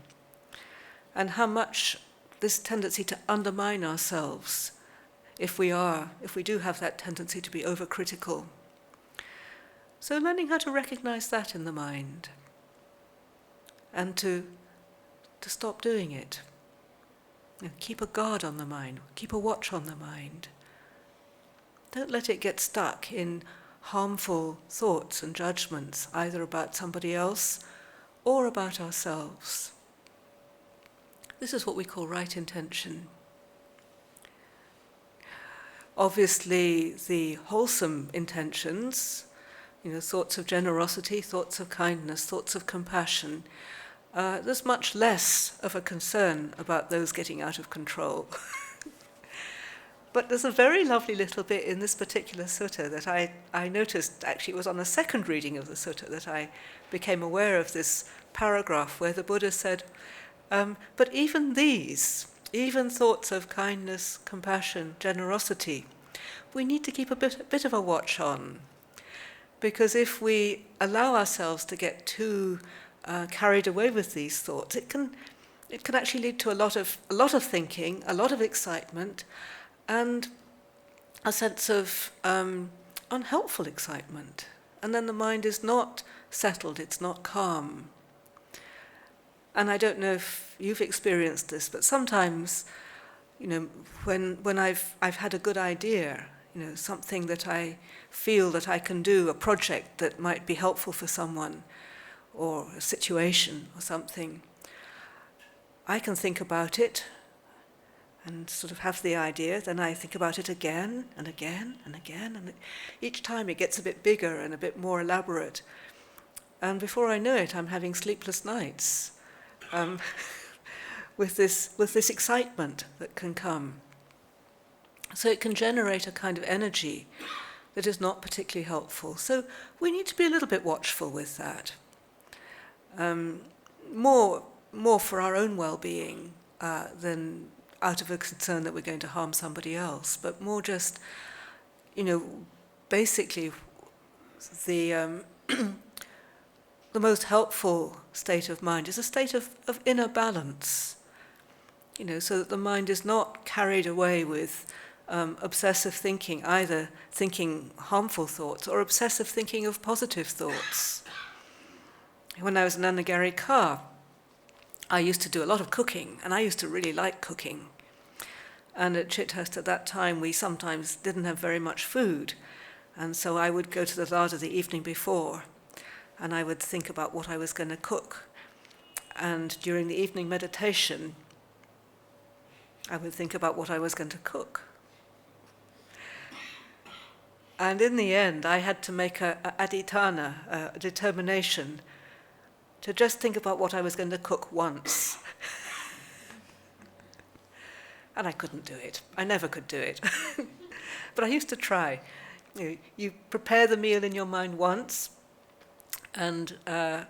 and how much this tendency to undermine ourselves, if we do have that tendency to be overcritical. So learning how to recognize that in the mind and to stop doing it. Keep a guard on the mind, keep a watch on the mind. Don't let it get stuck in harmful thoughts and judgments, either about somebody else or about ourselves. This is what we call right intention. Obviously, the wholesome intentions, thoughts of generosity, thoughts of kindness, thoughts of compassion, there's much less of a concern about those getting out of control. But there's a very lovely little bit in this particular sutta that I noticed, actually it was on a second reading of the sutta that I became aware of this paragraph where the Buddha said, but even these, even thoughts of kindness, compassion, generosity, we need to keep a bit of a watch on. Because if we allow ourselves to get too carried away with these thoughts, it can actually lead to a lot of thinking, a lot of excitement, and a sense of unhelpful excitement. And then the mind is not settled, it's not calm. And I don't know if you've experienced this, but sometimes, when I've had a good idea, something that I feel that I can do, a project that might be helpful for someone, or a situation or something, I can think about it and sort of have the idea, then I think about it again and again and again, and each time it gets a bit bigger and a bit more elaborate. And before I know it, I'm having sleepless nights with this excitement that can come. So it can generate a kind of energy that is not particularly helpful. So we need to be a little bit watchful with that. More for our own well-being than out of a concern that we're going to harm somebody else, but more just, basically the the most helpful state of mind is a state of inner balance, so that the mind is not carried away with obsessive thinking, either thinking harmful thoughts or obsessive thinking of positive thoughts. When I was in Anagarika, I used to do a lot of cooking, and I used to really like cooking. And at Chithurst at that time, we sometimes didn't have very much food, and so I would go to the larder the evening before, and I would think about what I was going to cook. And during the evening meditation, I would think about what I was going to cook. And in the end, I had to make a adhitthana, a determination, to just think about what I was going to cook once. And I couldn't do it. I never could do it. But I used to try. You prepare the meal in your mind once, and then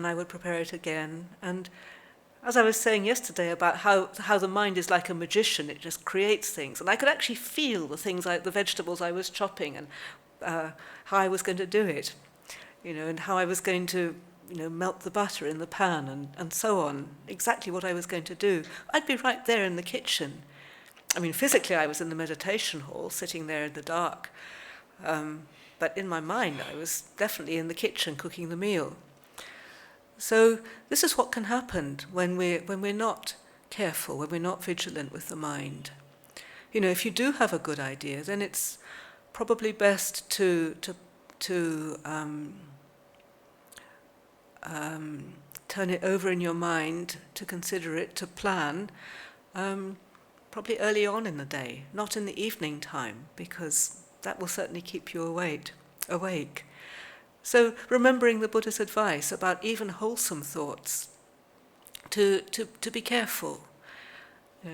I would prepare it again. And as I was saying yesterday about how the mind is like a magician, it just creates things. And I could actually feel the things, like the vegetables I was chopping, and how I was going to do it, and how I was going to melt the butter in the pan and so on, exactly what I was going to do. I'd be right there in the kitchen. I mean, physically I was in the meditation hall, sitting there in the dark, but in my mind I was definitely in the kitchen cooking the meal. So this is what can happen when we're not careful, when we're not vigilant with the mind. If you do have a good idea, then it's probably best to turn it over in your mind, to consider it, to plan, probably early on in the day, not in the evening time, because that will certainly keep you awake. So remembering the Buddha's advice about even wholesome thoughts, to be careful,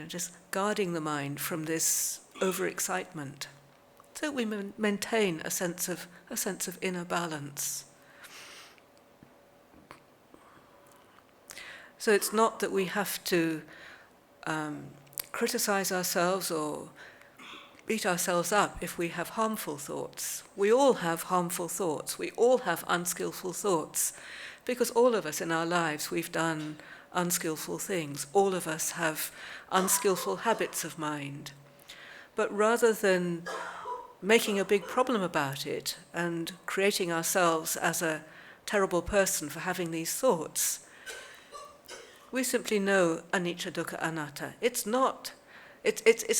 just guarding the mind from this overexcitement, so we maintain a sense of inner balance. So it's not that we have to criticize ourselves or beat ourselves up if we have harmful thoughts. We all have harmful thoughts. We all have unskillful thoughts, because all of us in our lives, we've done unskillful things. All of us have unskillful habits of mind. But rather than making a big problem about it and creating ourselves as a terrible person for having these thoughts, we simply know anicca, dukkha, anatta. It's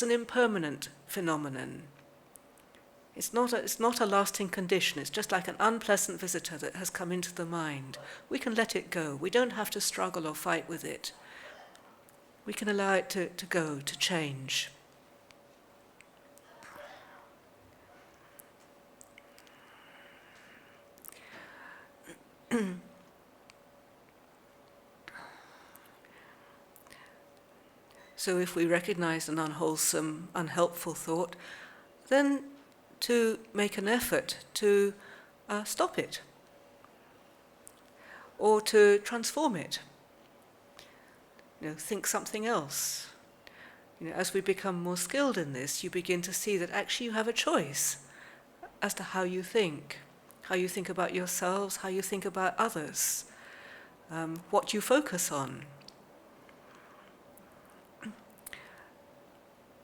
an impermanent phenomenon. It's not a lasting condition. It's just like an unpleasant visitor that has come into the mind. We can let it go. We don't have to struggle or fight with it. We can allow it to go, to change. So if we recognize an unwholesome, unhelpful thought, then to make an effort to stop it or to transform it. Think something else. As we become more skilled in this, you begin to see that actually you have a choice as to how you think about yourselves, how you think about others, what you focus on.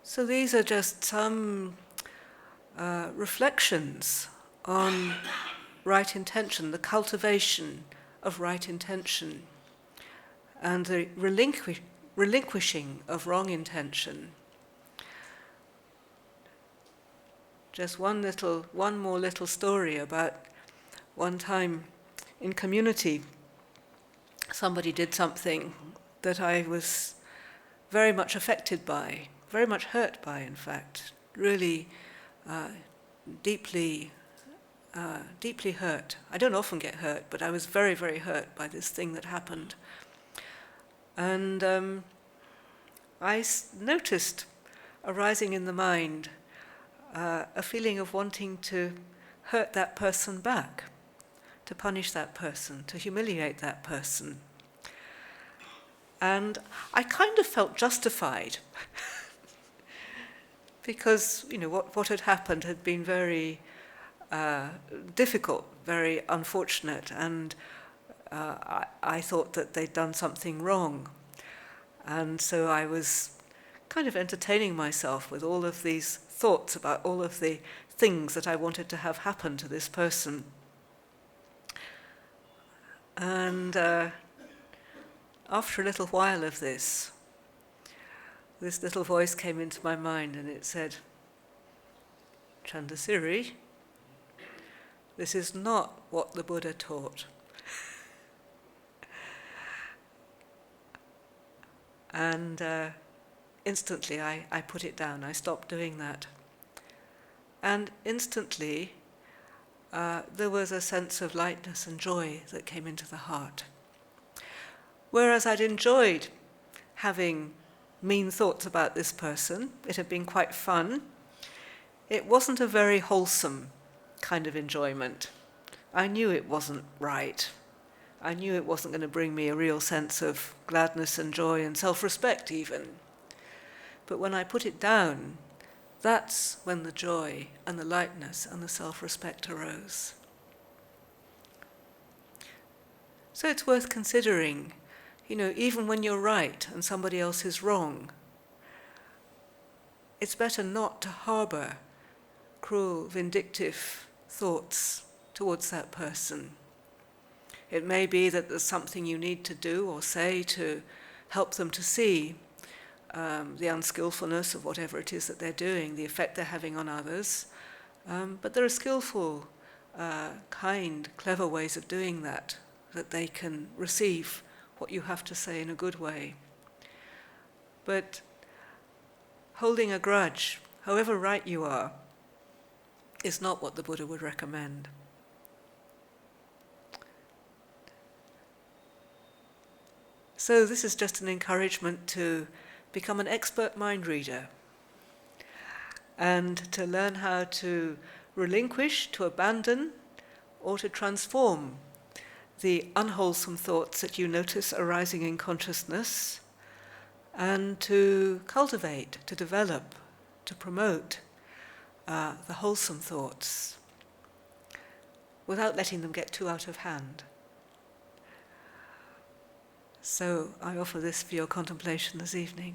So these are just some reflections on right intention, the cultivation of right intention, and the relinquishing of wrong intention. Just one more little story about one time in community, somebody did something that I was very much affected by, very much hurt by, in fact, really deeply hurt. I don't often get hurt, but I was very, very hurt by this thing that happened. And I noticed arising in the mind a feeling of wanting to hurt that person back, to punish that person, to humiliate that person. And I kind of felt justified because, what had happened had been very difficult, very unfortunate, and I thought that they'd done something wrong. And so I was kind of entertaining myself with all of these thoughts about all of the things that I wanted to have happen to this person. And after a little while of this little voice came into my mind and it said, "Chandasiri, this is not what the Buddha taught." And instantly I put it down. I stopped doing that. And instantly there was a sense of lightness and joy that came into the heart. Whereas I'd enjoyed having mean thoughts about this person, it had been quite fun, it wasn't a very wholesome kind of enjoyment. I knew it wasn't right. I knew it wasn't going to bring me a real sense of gladness and joy and self-respect even. But when I put it down, that's when the joy and the lightness and the self-respect arose. So it's worth considering, even when you're right and somebody else is wrong, it's better not to harbour cruel, vindictive thoughts towards that person. It may be that there's something you need to do or say to help them to see the unskillfulness of whatever it is that they're doing, the effect they're having on others. But there are skillful, kind, clever ways of doing that they can receive what you have to say in a good way. But holding a grudge, however right you are, is not what the Buddha would recommend. So this is just an encouragement to become an expert mind reader and to learn how to relinquish, to abandon, or to transform the unwholesome thoughts that you notice arising in consciousness, and to cultivate, to develop, to promote the wholesome thoughts without letting them get too out of hand. So I offer this for your contemplation this evening.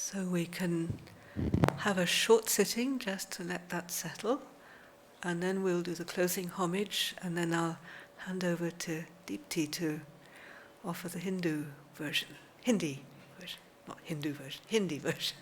So we can have a short sitting just to let that settle, and then we'll do the closing homage, and then I'll hand over to Deepti to offer the Hindi version, not Hindu version, Hindi version.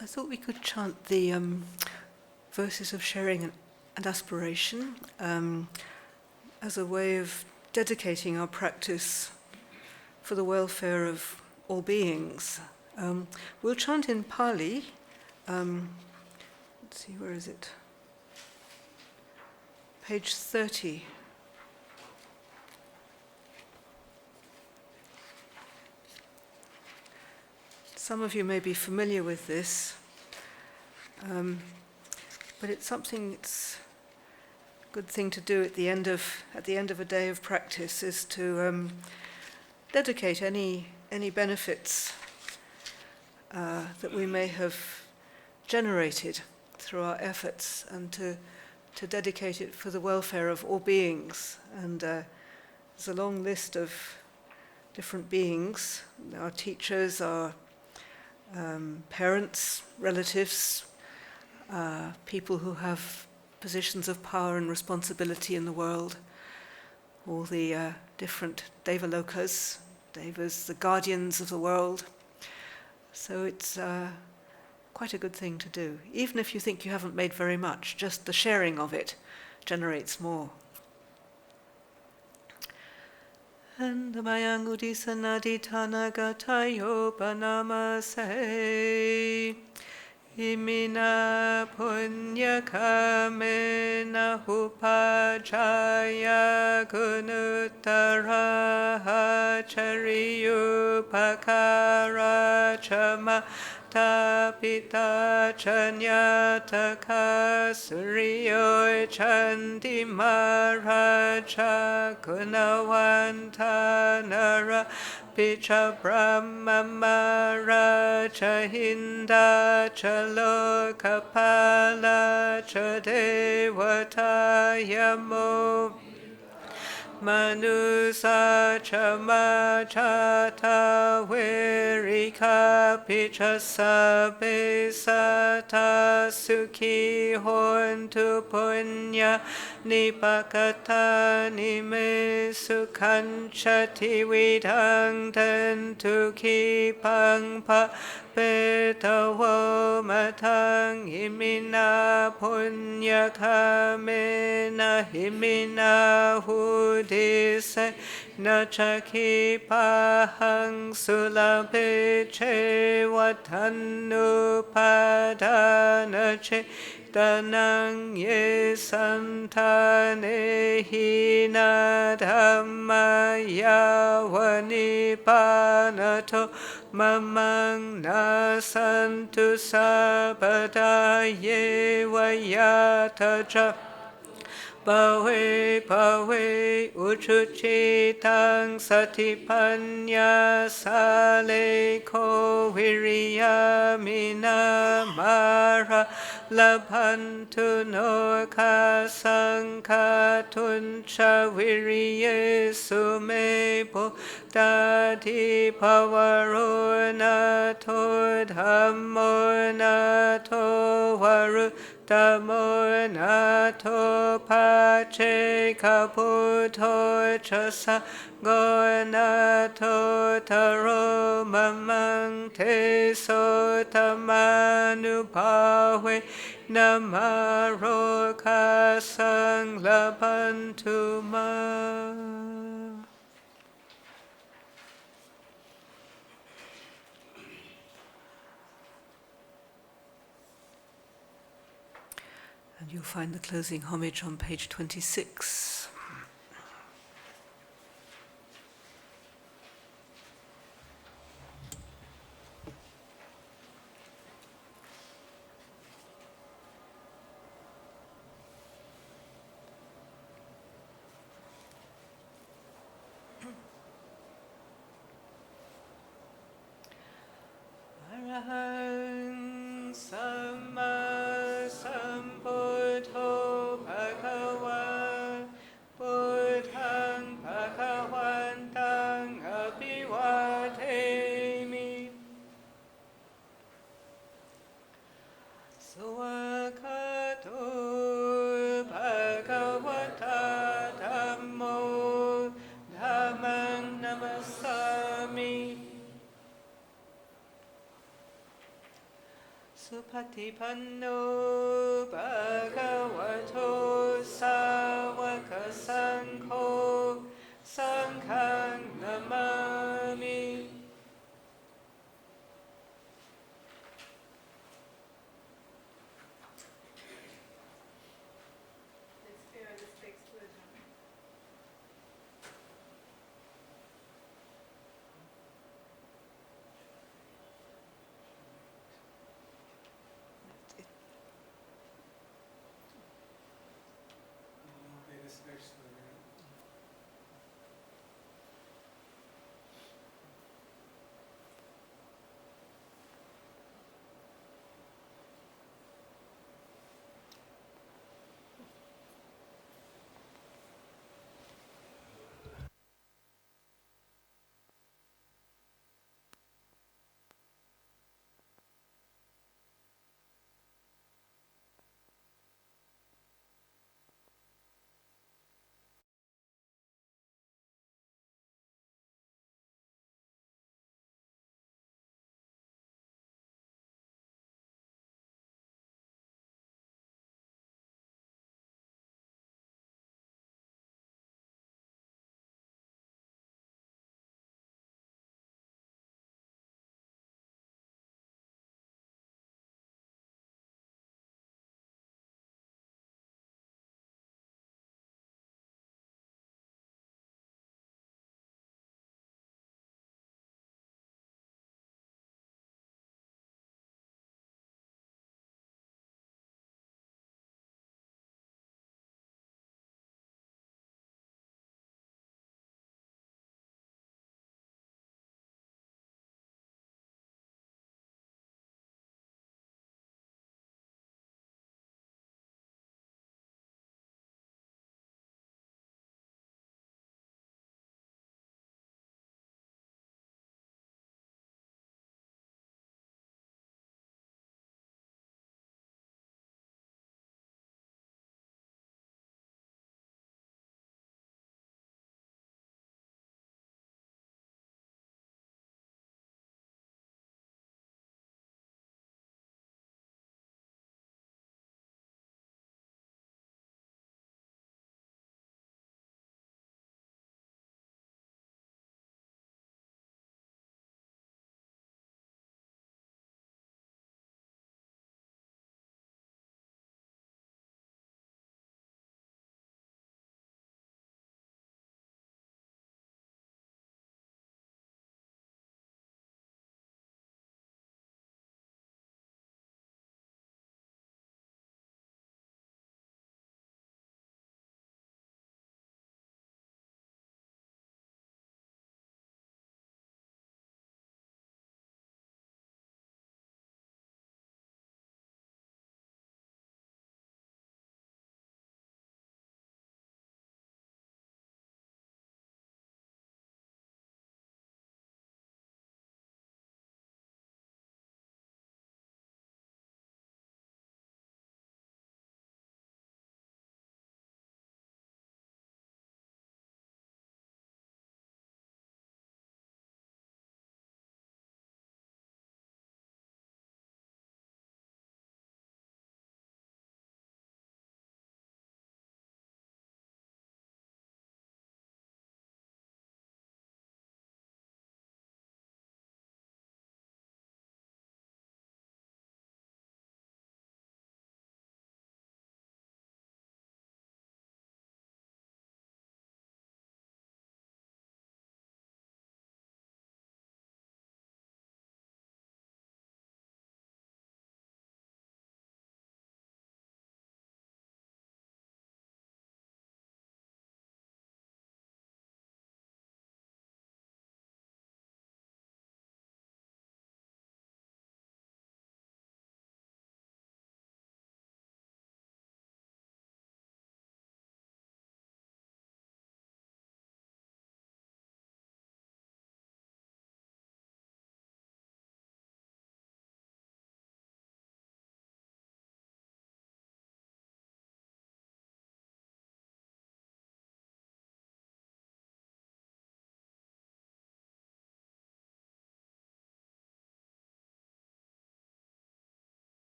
I thought we could chant the verses of sharing and aspiration as a way of dedicating our practice for the welfare of all beings. We'll chant in Pali. Let's see, where is it? Page 30. Some of you may be familiar with this, but it's something it's a good thing to do at the end of a day of practice, is to dedicate any benefits that we may have generated through our efforts, and to dedicate it for the welfare of all beings. And there's a long list of different beings: our teachers, our parents, relatives, people who have positions of power and responsibility in the world, all the different devalokas, devas, the guardians of the world. So it's quite a good thing to do. Even if you think you haven't made very much, just the sharing of it generates more. Andamayang udisanadi tanagatayo panamase imina punya kamena upajaya gunutara chariyu pakara chama tapita chanyataka suryo chandi maraja gunawanta nara picha brahma maraja hinda chalokapala chadevata yamo Manusa chama chata verika picha sabe sata sukhi hontu punya nipakata nime sukhanchati vidang tentu kipang pa Petavo matang himina punya kamena himina hudise nachaki pahang sulapeche watanu padanache Danang ye santane hina dhammaya vanipanato mamang nasantu sabada ye vayataja Pawe uchuchitang satipanya saleko viriyamina mara labhantu no kasankatuncha viriye sumebo dati pavaronato dhammonato varu Nato pace caputo chasa gonato taro mamang te sotamanu pawe namaro kasang labantuma. And you'll find the closing homage on page 26. Supatipanno bhagavato sāvaka saṅgho saṅghang namami. Let's hear this text to Ajahn.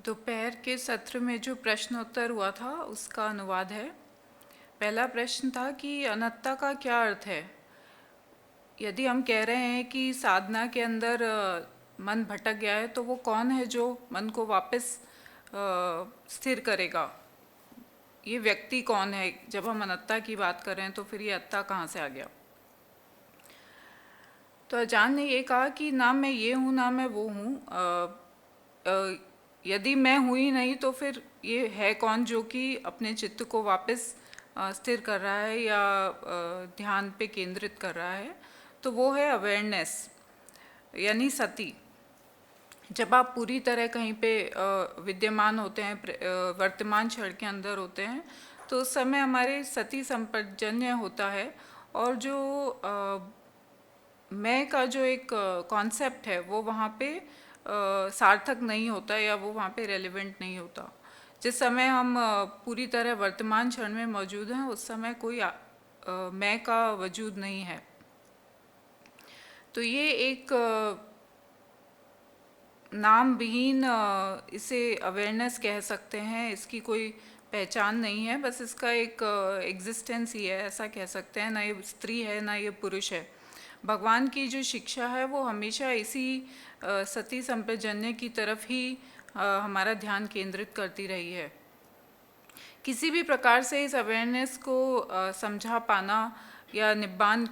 दोपहर के सत्र में जो प्रश्नोत्तर हुआ था उसका अनुवाद है। पहला प्रश्न था कि अनात्ता का क्या अर्थ है। यदि हम कह रहे हैं कि साधना के अंदर मन भटक गया है, तो वो कौन है जो मन को वापस स्थिर करेगा? ये व्यक्ति कौन है? जब हम अनात्ता की बात कर रहे हैं तो फिर ये अत्ता कहाँ से आ गया? तो आजान ने ये कहा कि ना मैं ये हूँ ना मैं वो हूँ। यदि मैं हुई ही नहीं तो फिर ये है कौन जो कि अपने चित्त को वापस स्थिर कर रहा है या ध्यान पे केंद्रित कर रहा है? तो वो है अवेयरनेस, यानी सती। जब आप पूरी तरह कहीं पे विद्यमान होते हैं, वर्तमान क्षण के अंदर होते हैं, तो उस समय हमारे सती संपजन्य होता है और जो मैं का जो एक कॉन्सेप्ट है वो वहाँ पे सार्थक नहीं होता या वो वहाँ पे रेलेवेंट नहीं होता। जिस समय हम पूरी तरह वर्तमान क्षण में मौजूद हैं, उस समय कोई मैं का वजूद नहीं है। तो ये एक नाम विहीन इसे अवेयरनेस कह सकते हैं। इसकी कोई पहचान नहीं है, बस इसका एक एग्जिस्टेंस ही है, ऐसा कह सकते हैं। ना ये स्त्री है ना ये पुरुष है। भगवान की जो शिक्षा है वो हमेशा इसी सती संप्रजन्य की तरफ ही हमारा ध्यान केंद्रित करती रही है। किसी भी प्रकार से इस अवेयरनेस को समझा पाना या निब्बान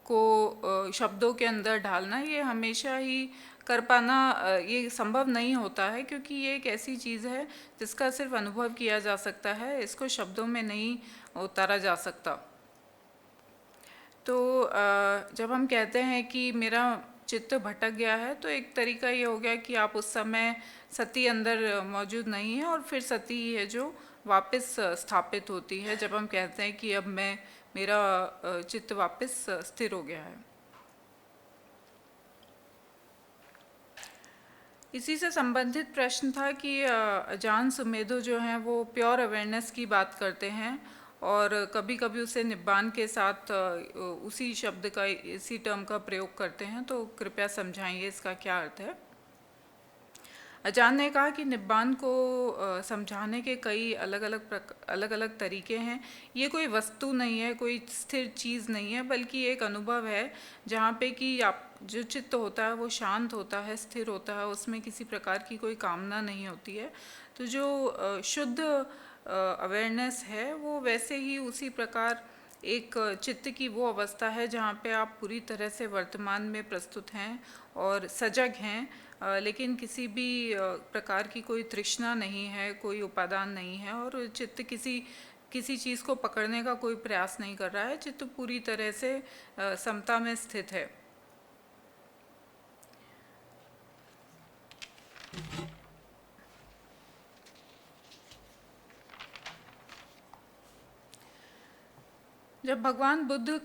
को शब्दों के अंदर ढालना, ये हमेशा ही कर पाना ये संभव नहीं होता है, क्योंकि ये एक ऐसी चीज़ है जिसका सिर्फ अनुभव किया जा सकता है, इसको शब्दों में नहीं उतारा जा सकता। तो जब हम कहते हैं कि मेरा चित्त भटक गया है, तो एक तरीका ये हो गया कि आप उस समय सती अंदर मौजूद नहीं है और फिर सती ही है जो वापस स्थापित होती है जब हम कहते हैं कि अब मेरा चित्त वापस स्थिर हो गया है। इसी से संबंधित प्रश्न था कि अजान सुमेधो जो हैं वो प्योर अवेयरनेस की बात करते हैं और कभी कभी उसे निब्बान के साथ उसी शब्द का, इसी टर्म का प्रयोग करते हैं। तो कृपया समझाइए इसका क्या अर्थ है। अजान ने कहा कि निब्बान को समझाने के कई अलग अलग तरीके हैं। ये कोई वस्तु नहीं है, कोई स्थिर चीज़ नहीं है, बल्कि एक अनुभव है जहाँ पे कि आप जो चित्त होता है वो शांत होता है, स्थिर होता है, उसमें किसी प्रकार की कोई कामना नहीं होती है। तो जो शुद्ध अवेयरनेस है वो वैसे ही उसी प्रकार एक चित्त की वो अवस्था है जहाँ पे आप पूरी तरह से वर्तमान में प्रस्तुत हैं और सजग हैं, लेकिन किसी भी प्रकार की कोई तृष्णा नहीं है, कोई उपादान नहीं है और चित्त किसी चीज़ को पकड़ने का कोई प्रयास नहीं कर रहा है। चित्त पूरी तरह से समता में स्थित है। जब भगवान बुद्ध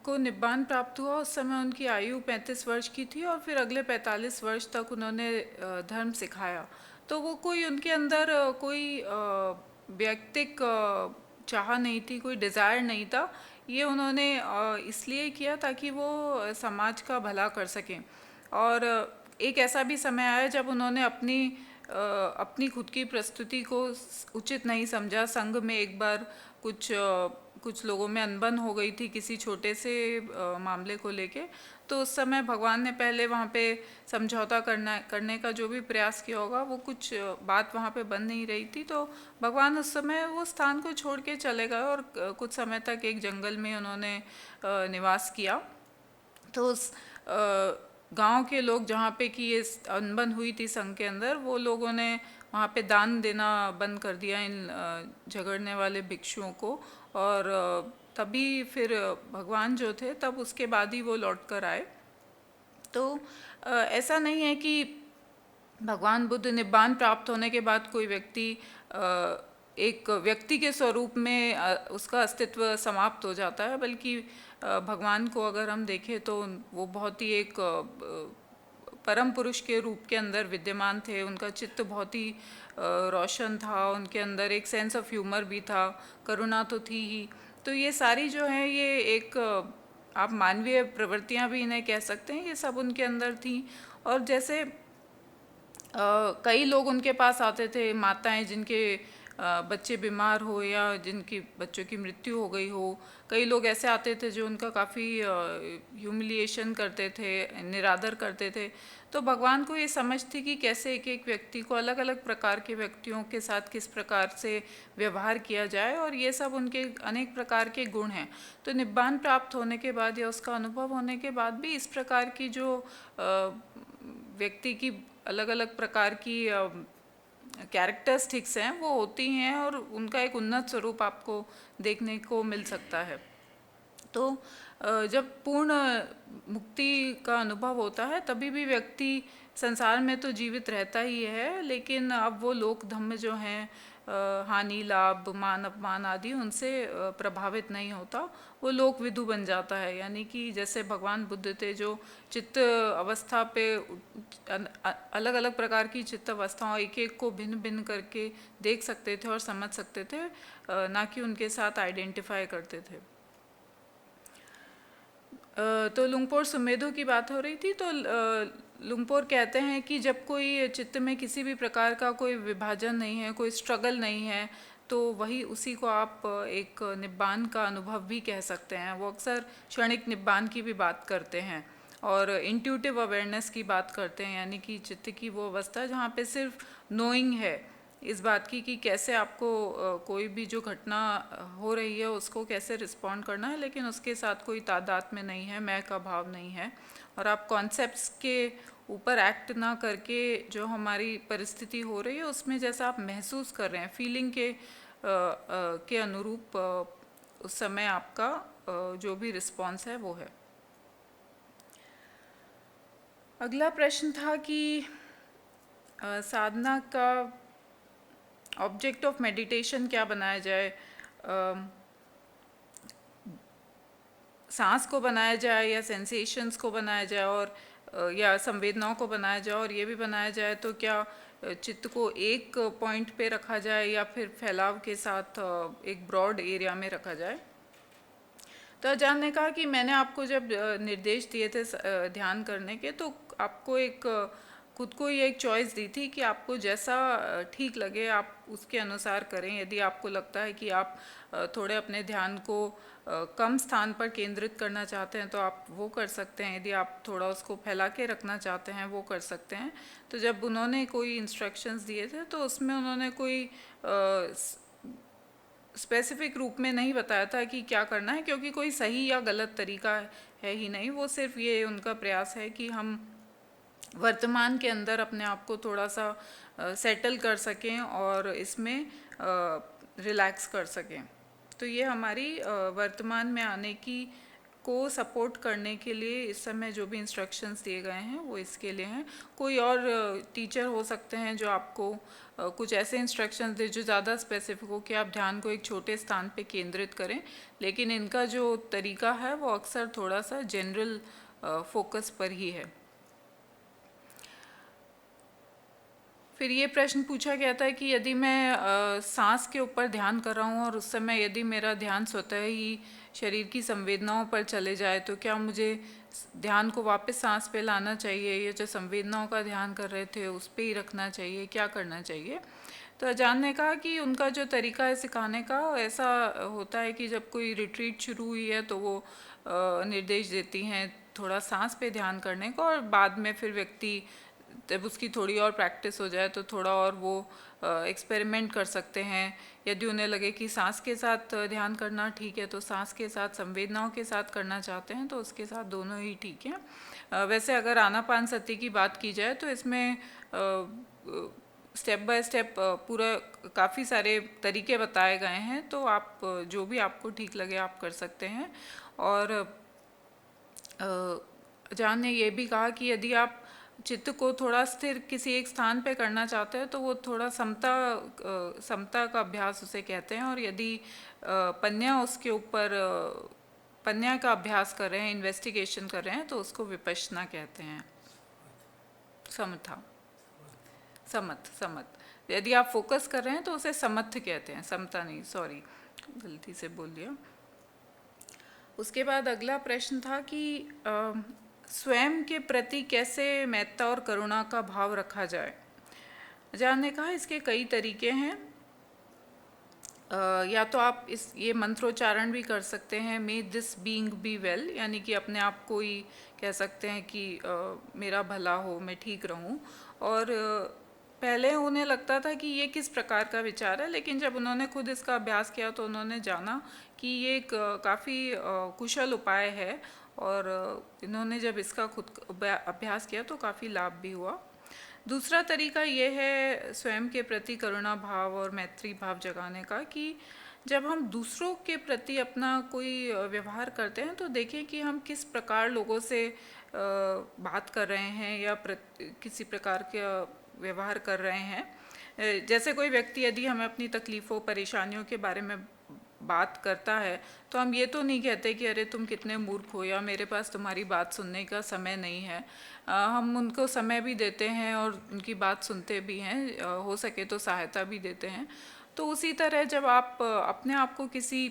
को निब्बान प्राप्त हुआ, उस समय उनकी आयु 35 वर्ष की थी और फिर अगले 45 वर्ष तक उन्होंने धर्म सिखाया। तो वो कोई उनके अंदर कोई व्यक्तिक चाह नहीं थी, कोई डिज़ायर नहीं था। ये उन्होंने इसलिए किया ताकि वो समाज का भला कर सकें। और एक ऐसा भी समय आया जब उन्होंने अपनी खुद की प्रस्तुति को उचित नहीं समझा। संघ में एक बार कुछ लोगों में अनबन हो गई थी किसी छोटे से मामले को लेके। तो उस समय भगवान ने पहले वहाँ पे समझौता करने का जो भी प्रयास किया होगा, वो कुछ बात वहाँ पे बन नहीं रही थी। तो भगवान उस समय वो स्थान को छोड़ के चले गए और कुछ समय तक एक जंगल में उन्होंने निवास किया। तो उस गांव के लोग जहाँ पे कि ये अनबन हुई थी संघ के अंदर, वो लोगों ने वहाँ पे दान देना बंद कर दिया इन झगड़ने वाले भिक्षुओं को। और तभी फिर भगवान जो थे तब उसके बाद ही वो लौट कर आए। तो ऐसा नहीं है कि भगवान बुद्ध निब्बान प्राप्त होने के बाद कोई व्यक्ति एक व्यक्ति के स्वरूप में उसका अस्तित्व समाप्त हो जाता है, बल्कि भगवान को अगर हम देखें तो वो बहुत ही एक परम पुरुष के रूप के अंदर विद्यमान थे। उनका चित्त बहुत ही रोशन था, उनके अंदर एक सेंस ऑफ ह्यूमर भी था, करुणा तो थी ही। तो ये सारी जो है ये एक आप मानवीय प्रवृत्तियां भी इन्हें कह सकते हैं, ये सब उनके अंदर थी। और जैसे कई लोग उनके पास आते थे, माताएं जिनके बच्चे बीमार हो या जिनकी बच्चों की मृत्यु हो गई हो। कई लोग ऐसे आते थे जो उनका काफ़ी ह्यूमिलिएशन करते थे, निरादर करते थे। तो भगवान को ये समझ थी कि कैसे एक एक व्यक्ति को, अलग अलग प्रकार के व्यक्तियों के साथ किस प्रकार से व्यवहार किया जाए, और ये सब उनके अनेक प्रकार के गुण हैं। तो निब्बान प्राप्त होने के बाद या उसका अनुभव होने के बाद भी इस प्रकार की जो व्यक्ति की अलग अलग प्रकार की कैरेक्टरिस्टिक्स हैं वो होती हैं, और उनका एक उन्नत स्वरूप आपको देखने को मिल सकता है। तो जब पूर्ण मुक्ति का अनुभव होता है तभी भी व्यक्ति संसार में तो जीवित रहता ही है, लेकिन अब वो लोक धर्म जो हैं, हानि लाभ मान अपमान आदि, उनसे प्रभावित नहीं होता, वो लोक विदु बन जाता है। यानी कि जैसे भगवान बुद्ध थे जो चित्त अवस्था पे अलग अलग प्रकार की चित्त अवस्थाओं एक एक को भिन्न भिन्न करके देख सकते थे और समझ सकते थे, ना कि उनके साथ आइडेंटिफाई करते थे। तो लुंगपोर सुमेधो की बात हो रही थी। तो लुंगपोर कहते हैं कि जब कोई चित्त में किसी भी प्रकार का कोई विभाजन नहीं है, कोई स्ट्रगल नहीं है, तो वही उसी को आप एक निब्बान का अनुभव भी कह सकते हैं। वो अक्सर क्षणिक निब्बान की भी बात करते हैं और इंट्यूटिव अवेयरनेस की बात करते हैं, यानी कि चित्त की वो अवस्था जहाँ पे सिर्फ नोइंग है इस बात की कि कैसे आपको कोई भी जो घटना हो रही है उसको कैसे रिस्पॉन्ड करना है, लेकिन उसके साथ कोई तादाद में नहीं है, मैं का भाव नहीं है, और आप कॉन्सेप्ट्स के ऊपर एक्ट ना करके जो हमारी परिस्थिति हो रही है उसमें जैसा आप महसूस कर रहे हैं, फीलिंग के अनुरूप उस समय आपका जो भी रिस्पॉन्स है वो है। अगला प्रश्न था कि साधना का ऑब्जेक्ट ऑफ मेडिटेशन क्या बनाया जाए, सांस को बनाया जाए या सेंसेशंस को बनाया जाए, और या संवेदनाओं को बनाया जाए, और ये भी बनाया जाए तो क्या चित्त को एक पॉइंट पे रखा जाए या फिर फैलाव के साथ एक ब्रॉड एरिया में रखा जाए। तो अजान ने कहा कि मैंने आपको जब निर्देश दिए थे ध्यान करने के, तो आपको एक खुद को ये एक चॉइस दी थी कि आपको जैसा ठीक लगे आप उसके अनुसार करें। यदि आपको लगता है कि आप थोड़े अपने ध्यान को कम स्थान पर केंद्रित करना चाहते हैं तो आप वो कर सकते हैं, यदि आप थोड़ा उसको फैला के रखना चाहते हैं वो कर सकते हैं। तो जब उन्होंने कोई इंस्ट्रक्शंस दिए थे तो उसमें उन्होंने कोई स्पेसिफिक रूप में नहीं बताया था कि क्या करना है, क्योंकि कोई सही या गलत तरीका है ही नहीं। वो सिर्फ ये उनका प्रयास है कि हम वर्तमान के अंदर अपने आप को थोड़ा सा सेटल कर सकें और इसमें रिलैक्स कर सकें। तो ये हमारी वर्तमान में आने की को सपोर्ट करने के लिए इस समय जो भी इंस्ट्रक्शंस दिए गए हैं वो इसके लिए हैं। कोई और टीचर हो सकते हैं जो आपको कुछ ऐसे इंस्ट्रक्शंस दे जो ज़्यादा स्पेसिफिक हो कि आप ध्यान को एक छोटे स्थान पे केंद्रित करें, लेकिन इनका जो तरीका है वो अक्सर थोड़ा सा जनरल फोकस पर ही है। फिर ये प्रश्न पूछा गया था कि यदि मैं सांस के ऊपर ध्यान कर रहा हूँ और उस समय यदि मेरा ध्यान स्वतः ही शरीर की संवेदनाओं पर चले जाए तो क्या मुझे ध्यान को वापस सांस पे लाना चाहिए, या जो संवेदनाओं का ध्यान कर रहे थे उस पे ही रखना चाहिए, क्या करना चाहिए। तो अजान ने कहा कि उनका जो तरीका है सिखाने का ऐसा होता है कि जब कोई रिट्रीट शुरू हुई है तो वो निर्देश देती हैं थोड़ा सांस पे ध्यान करने को, और बाद में फिर व्यक्ति जब उसकी थोड़ी और प्रैक्टिस हो जाए तो थोड़ा और वो एक्सपेरिमेंट कर सकते हैं। यदि उन्हें लगे कि सांस के साथ ध्यान करना ठीक है तो सांस के साथ, संवेदनाओं के साथ करना चाहते हैं तो उसके साथ दोनों ही ठीक है। वैसे अगर आनापान सती की बात की जाए तो इसमें स्टेप बाय स्टेप पूरा काफ़ी सारे तरीके बताए गए हैं, तो आप जो भी आपको ठीक लगे आप कर सकते हैं। और अजान ने ये भी कहा कि यदि आप चित्त को थोड़ा स्थिर किसी एक स्थान पे करना चाहते हैं तो वो थोड़ा समता का अभ्यास उसे कहते हैं, और यदि पन्या उसके ऊपर पन्या का अभ्यास कर रहे हैं, इन्वेस्टिगेशन कर रहे हैं, तो उसको विपश्यना कहते हैं। समत यदि आप फोकस कर रहे हैं तो उसे समत्थ कहते हैं, समता नहीं, सॉरी गलती से बोल दिया। उसके बाद अगला प्रश्न था कि स्वयं के प्रति कैसे मैत्ता और करुणा का भाव रखा जाए। अजान ने कहा इसके कई तरीके हैं। या तो आप ये मंत्रोच्चारण भी कर सकते हैं, मे दिस बीइंग बी वेल, यानी कि अपने आप को ही कह सकते हैं कि मेरा भला हो, मैं ठीक रहूं। और पहले उन्हें लगता था कि ये किस प्रकार का विचार है, लेकिन जब उन्होंने खुद इसका अभ्यास किया तो उन्होंने जाना कि ये एक काफ़ी कुशल उपाय है। और इन्होंने जब इसका खुद अभ्यास किया तो काफ़ी लाभ भी हुआ। दूसरा तरीका ये है स्वयं के प्रति करुणा भाव और मैत्री भाव जगाने का, कि जब हम दूसरों के प्रति अपना कोई व्यवहार करते हैं तो देखें कि हम किस प्रकार लोगों से बात कर रहे हैं या किसी प्रकार का व्यवहार कर रहे हैं। जैसे कोई व्यक्ति यदि हमें अपनी तकलीफ़ों परेशानियों के बारे में बात करता है तो हम ये तो नहीं कहते कि अरे तुम कितने मूर्ख हो या मेरे पास तुम्हारी बात सुनने का समय नहीं है। हम उनको समय भी देते हैं और उनकी बात सुनते भी हैं, हो सके तो सहायता भी देते हैं। तो उसी तरह जब आप अपने आप को किसी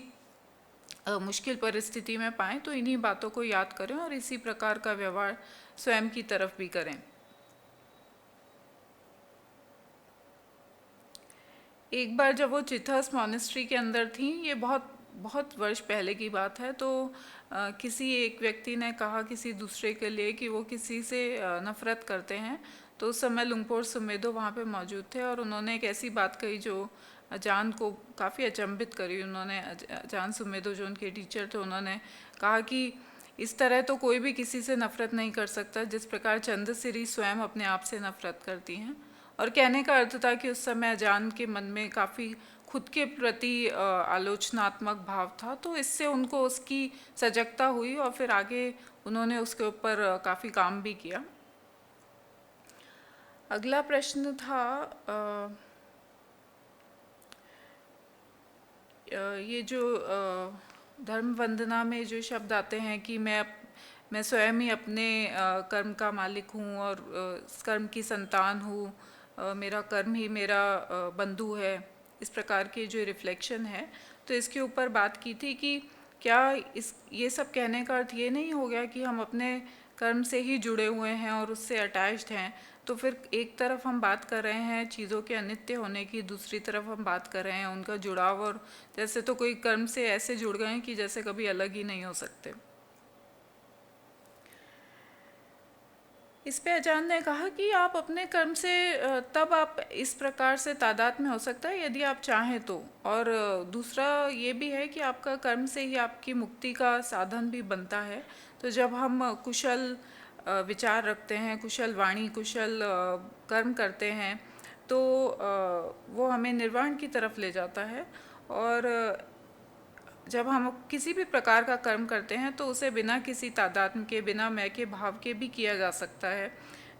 मुश्किल परिस्थिति में पाएं तो इन्हीं बातों को याद करें और इसी प्रकार का व्यवहार स्वयं की तरफ भी करें। एक बार जब वो चिथर्स मॉनेस्ट्री के अंदर थी, ये बहुत बहुत वर्ष पहले की बात है, तो किसी एक व्यक्ति ने कहा किसी दूसरे के लिए कि वो किसी से नफ़रत करते हैं। तो उस समय लुंगपोर सुमेदो वहाँ पे मौजूद थे और उन्होंने एक ऐसी बात कही जो अजान को काफ़ी अचंभित करी। उन्होंने अजान सुमेदो जो उनके टीचर थे, उन्होंने कहा कि इस तरह तो कोई भी किसी से नफ़रत नहीं कर सकता जिस प्रकार चंदसिरी स्वयं अपने आप से नफ़रत करती हैं। और कहने का अर्थ था कि उस समय अजान के मन में काफ़ी खुद के प्रति आलोचनात्मक भाव था, तो इससे उनको उसकी सजगता हुई और फिर आगे उन्होंने उसके ऊपर काफ़ी काम भी किया। अगला प्रश्न था ये जो धर्म वंदना में जो शब्द आते हैं कि मैं स्वयं ही अपने कर्म का मालिक हूँ और कर्म की संतान हूँ, मेरा कर्म ही मेरा बंधु है, इस प्रकार के जो रिफ्लेक्शन है, तो इसके ऊपर बात की थी कि क्या ये सब कहने का अर्थ ये नहीं हो गया कि हम अपने कर्म से ही जुड़े हुए हैं और उससे अटैच्ड हैं। तो फिर एक तरफ हम बात कर रहे हैं चीज़ों के अनित्य होने की, दूसरी तरफ हम बात कर रहे हैं उनका जुड़ाव, और जैसे तो कोई कर्म से ऐसे जुड़ गए हैं कि जैसे कभी अलग ही नहीं हो सकते। इस पे अजान ने कहा कि आप अपने कर्म से तब आप इस प्रकार से तादाद में हो सकता है यदि आप चाहें तो, और दूसरा ये भी है कि आपका कर्म से ही आपकी मुक्ति का साधन भी बनता है। तो जब हम कुशल विचार रखते हैं, कुशल वाणी, कुशल कर्म करते हैं, तो वो हमें निर्वाण की तरफ ले जाता है। और जब हम किसी भी प्रकार का कर्म करते हैं तो उसे बिना किसी तादात्म्य के, बिना मैं के भाव के भी किया जा सकता है।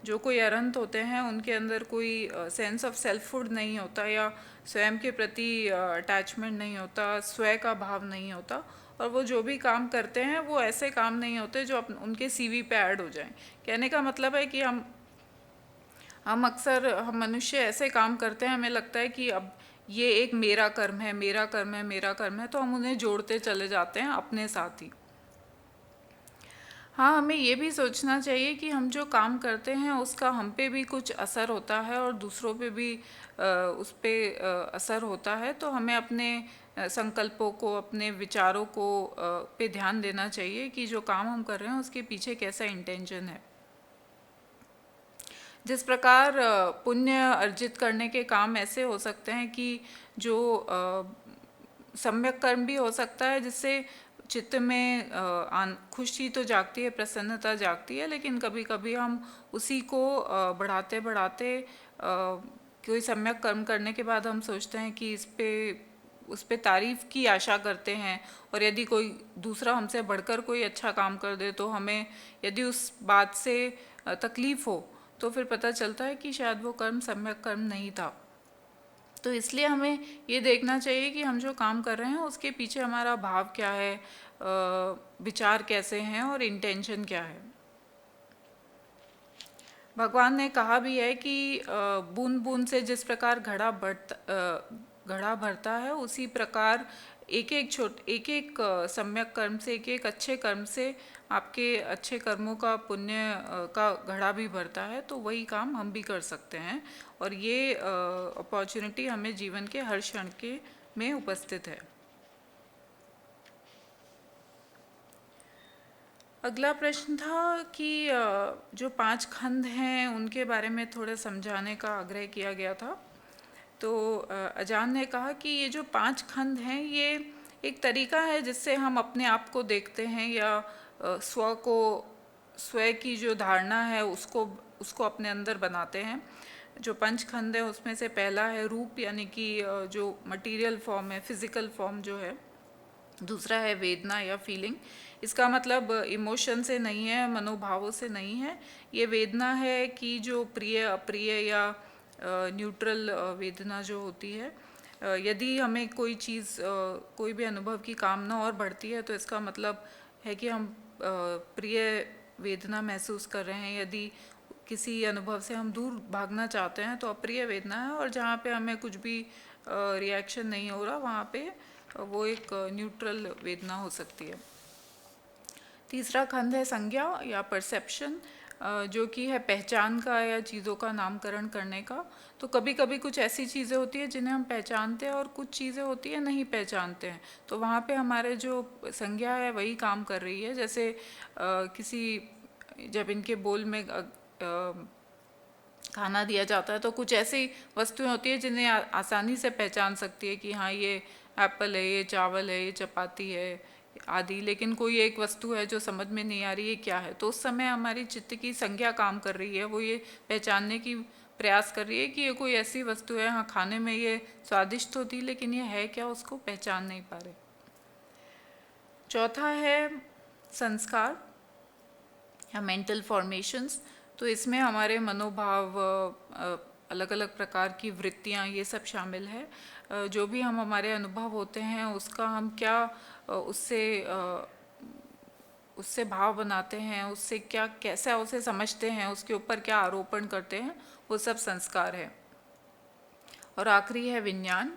जो कोई अरहंत होते हैं उनके अंदर कोई सेंस ऑफ सेल्फहुड नहीं होता या स्वयं के प्रति अटैचमेंट नहीं होता, स्वयं का भाव नहीं होता, और वो जो भी काम करते हैं वो ऐसे काम नहीं होते जो उनके सीवी पे ऐड हो जाएं। कहने का मतलब है कि हम अक्सर हम मनुष्य ऐसे काम करते हैं, हमें लगता है कि अब ये एक मेरा कर्म है, मेरा कर्म है, मेरा कर्म है, तो हम उन्हें जोड़ते चले जाते हैं अपने साथ ही। हाँ, हमें ये भी सोचना चाहिए कि हम जो काम करते हैं उसका हम पे भी कुछ असर होता है और दूसरों पे भी उस पे असर होता है। तो हमें अपने संकल्पों को, अपने विचारों को पे ध्यान देना चाहिए कि जो काम हम कर रहे हैं उसके पीछे कैसा इंटेंशन है। जिस प्रकार पुण्य अर्जित करने के काम ऐसे हो सकते हैं कि जो सम्यक कर्म भी हो सकता है जिससे चित्त में खुशी तो जागती है, प्रसन्नता जागती है, लेकिन कभी कभी हम उसी को बढ़ाते बढ़ाते कोई सम्यक कर्म करने के बाद हम सोचते हैं कि उस पे तारीफ़ की आशा करते हैं, और यदि कोई दूसरा हमसे बढ़कर कोई अच्छा काम कर दे तो हमें यदि उस बात से तकलीफ़ हो तो फिर पता चलता है कि शायद वो कर्म सम्यक कर्म नहीं था। तो इसलिए हमें ये देखना चाहिए कि हम जो काम कर रहे हैं उसके पीछे हमारा भाव क्या है, विचार कैसे हैं और इंटेंशन क्या है। भगवान ने कहा भी है कि बूंद बूंद से जिस प्रकार घड़ा भरता है उसी प्रकार एक एक सम्यक कर्म से, एक एक अच्छे कर्म से आपके अच्छे कर्मों का पुण्य का घड़ा भी भरता है। तो वही काम हम भी कर सकते हैं और ये अपॉर्चुनिटी हमें जीवन के हर क्षण के में उपस्थित है। अगला प्रश्न था कि जो 5 खंड हैं उनके बारे में थोड़ा समझाने का आग्रह किया गया था। तो अजान ने कहा कि ये जो 5 खंड हैं ये एक तरीका है जिससे हम अपने आप को देखते हैं या स्व की जो धारणा है उसको अपने अंदर बनाते हैं। जो 5 खंड है उसमें से पहला है रूप, यानी कि जो मटेरियल फॉर्म है, फिजिकल फॉर्म जो है। दूसरा है वेदना या फीलिंग। इसका मतलब इमोशन से नहीं है, मनोभावों से नहीं है। ये वेदना है कि जो प्रिय अप्रिय या न्यूट्रल वेदना जो होती है, यदि हमें कोई चीज़ कोई भी अनुभव की कामना और बढ़ती है तो इसका मतलब है कि हम प्रिय वेदना महसूस कर रहे हैं। यदि किसी अनुभव से हम दूर भागना चाहते हैं तो अप्रिय वेदना है, और जहाँ पे हमें कुछ भी रिएक्शन नहीं हो रहा वहाँ पे वो एक न्यूट्रल वेदना हो सकती है। तीसरा खंड है संज्ञा या परसेप्शन, जो कि है पहचान का या चीज़ों का नामकरण करने का। तो कभी कभी कुछ ऐसी चीज़ें होती हैं जिन्हें हम पहचानते हैं और कुछ चीज़ें होती हैं नहीं पहचानते हैं। तो वहाँ पे हमारे जो संज्ञा है वही काम कर रही है। जैसे जब इनके बोल में खाना दिया जाता है तो कुछ ऐसी वस्तुएं होती है जिन्हें आसानी से पहचान सकती है कि हाँ ये एप्पल है, ये चावल है, ये चपाती है आदि। लेकिन कोई एक वस्तु है जो समझ में नहीं आ रही है क्या है, तो उस समय हमारी चित्त की संज्ञा काम कर रही है। वो ये पहचानने की प्रयास कर रही है कि ये कोई ऐसी वस्तु है, हाँ खाने में ये स्वादिष्ट होती लेकिन ये है क्या, उसको पहचान नहीं पा रहे। चौथा है संस्कार या मेंटल फॉर्मेशंस। तो इसमें हमारे मनोभाव, अलग अलग प्रकार की वृत्तियाँ, ये सब शामिल है। जो भी हमारे अनुभव होते हैं उसका हम क्या उससे भाव बनाते हैं, उससे क्या कैसा उसे समझते हैं, उसके ऊपर क्या आरोपण करते हैं, वो सब संस्कार है। और आखिरी है विज्ञान,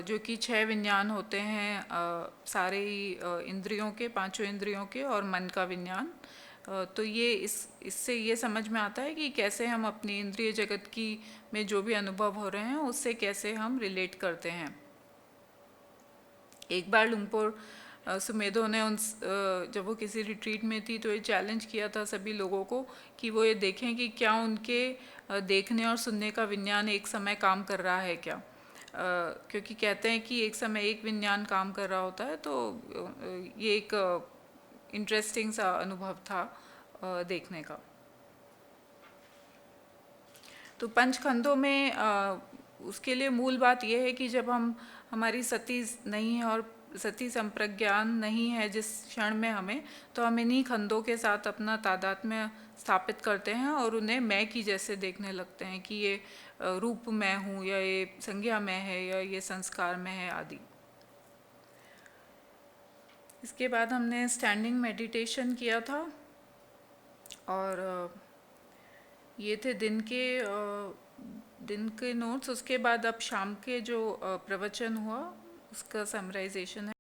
जो कि 6 विज्ञान होते हैं सारे ही इंद्रियों के, 5 इंद्रियों के और मन का विज्ञान। तो ये इससे ये समझ में आता है कि कैसे हम अपनी इंद्रिय जगत की में जो भी अनुभव हो रहे हैं उससे कैसे हम रिलेट करते हैं। एक बार लुंगपोर सुमेधो ने जब वो किसी रिट्रीट में थी तो ये चैलेंज किया था सभी लोगों को कि वो ये देखें कि क्या उनके देखने और सुनने का विज्ञान एक समय काम कर रहा है क्या। क्योंकि कहते हैं कि एक समय एक विज्ञान काम कर रहा होता है। तो ये एक इंटरेस्टिंग सा अनुभव था देखने का। तो पंचखंडों में उसके लिए मूल बात यह है कि जब हमारी सती नहीं है और सती संप्रज्ञान नहीं है जिस क्षण में हमें, तो हम इन्हीं खंडों के साथ अपना तादात्म्य स्थापित करते हैं और उन्हें मैं की जैसे देखने लगते हैं कि ये रूप मैं हूँ, या ये संज्ञा मैं है, या ये संस्कार मैं है आदि। इसके बाद हमने स्टैंडिंग मेडिटेशन किया था और ये थे दिन के नोट्स। उसके बाद अब शाम के जो प्रवचन हुआ उसका समराइजेशन है।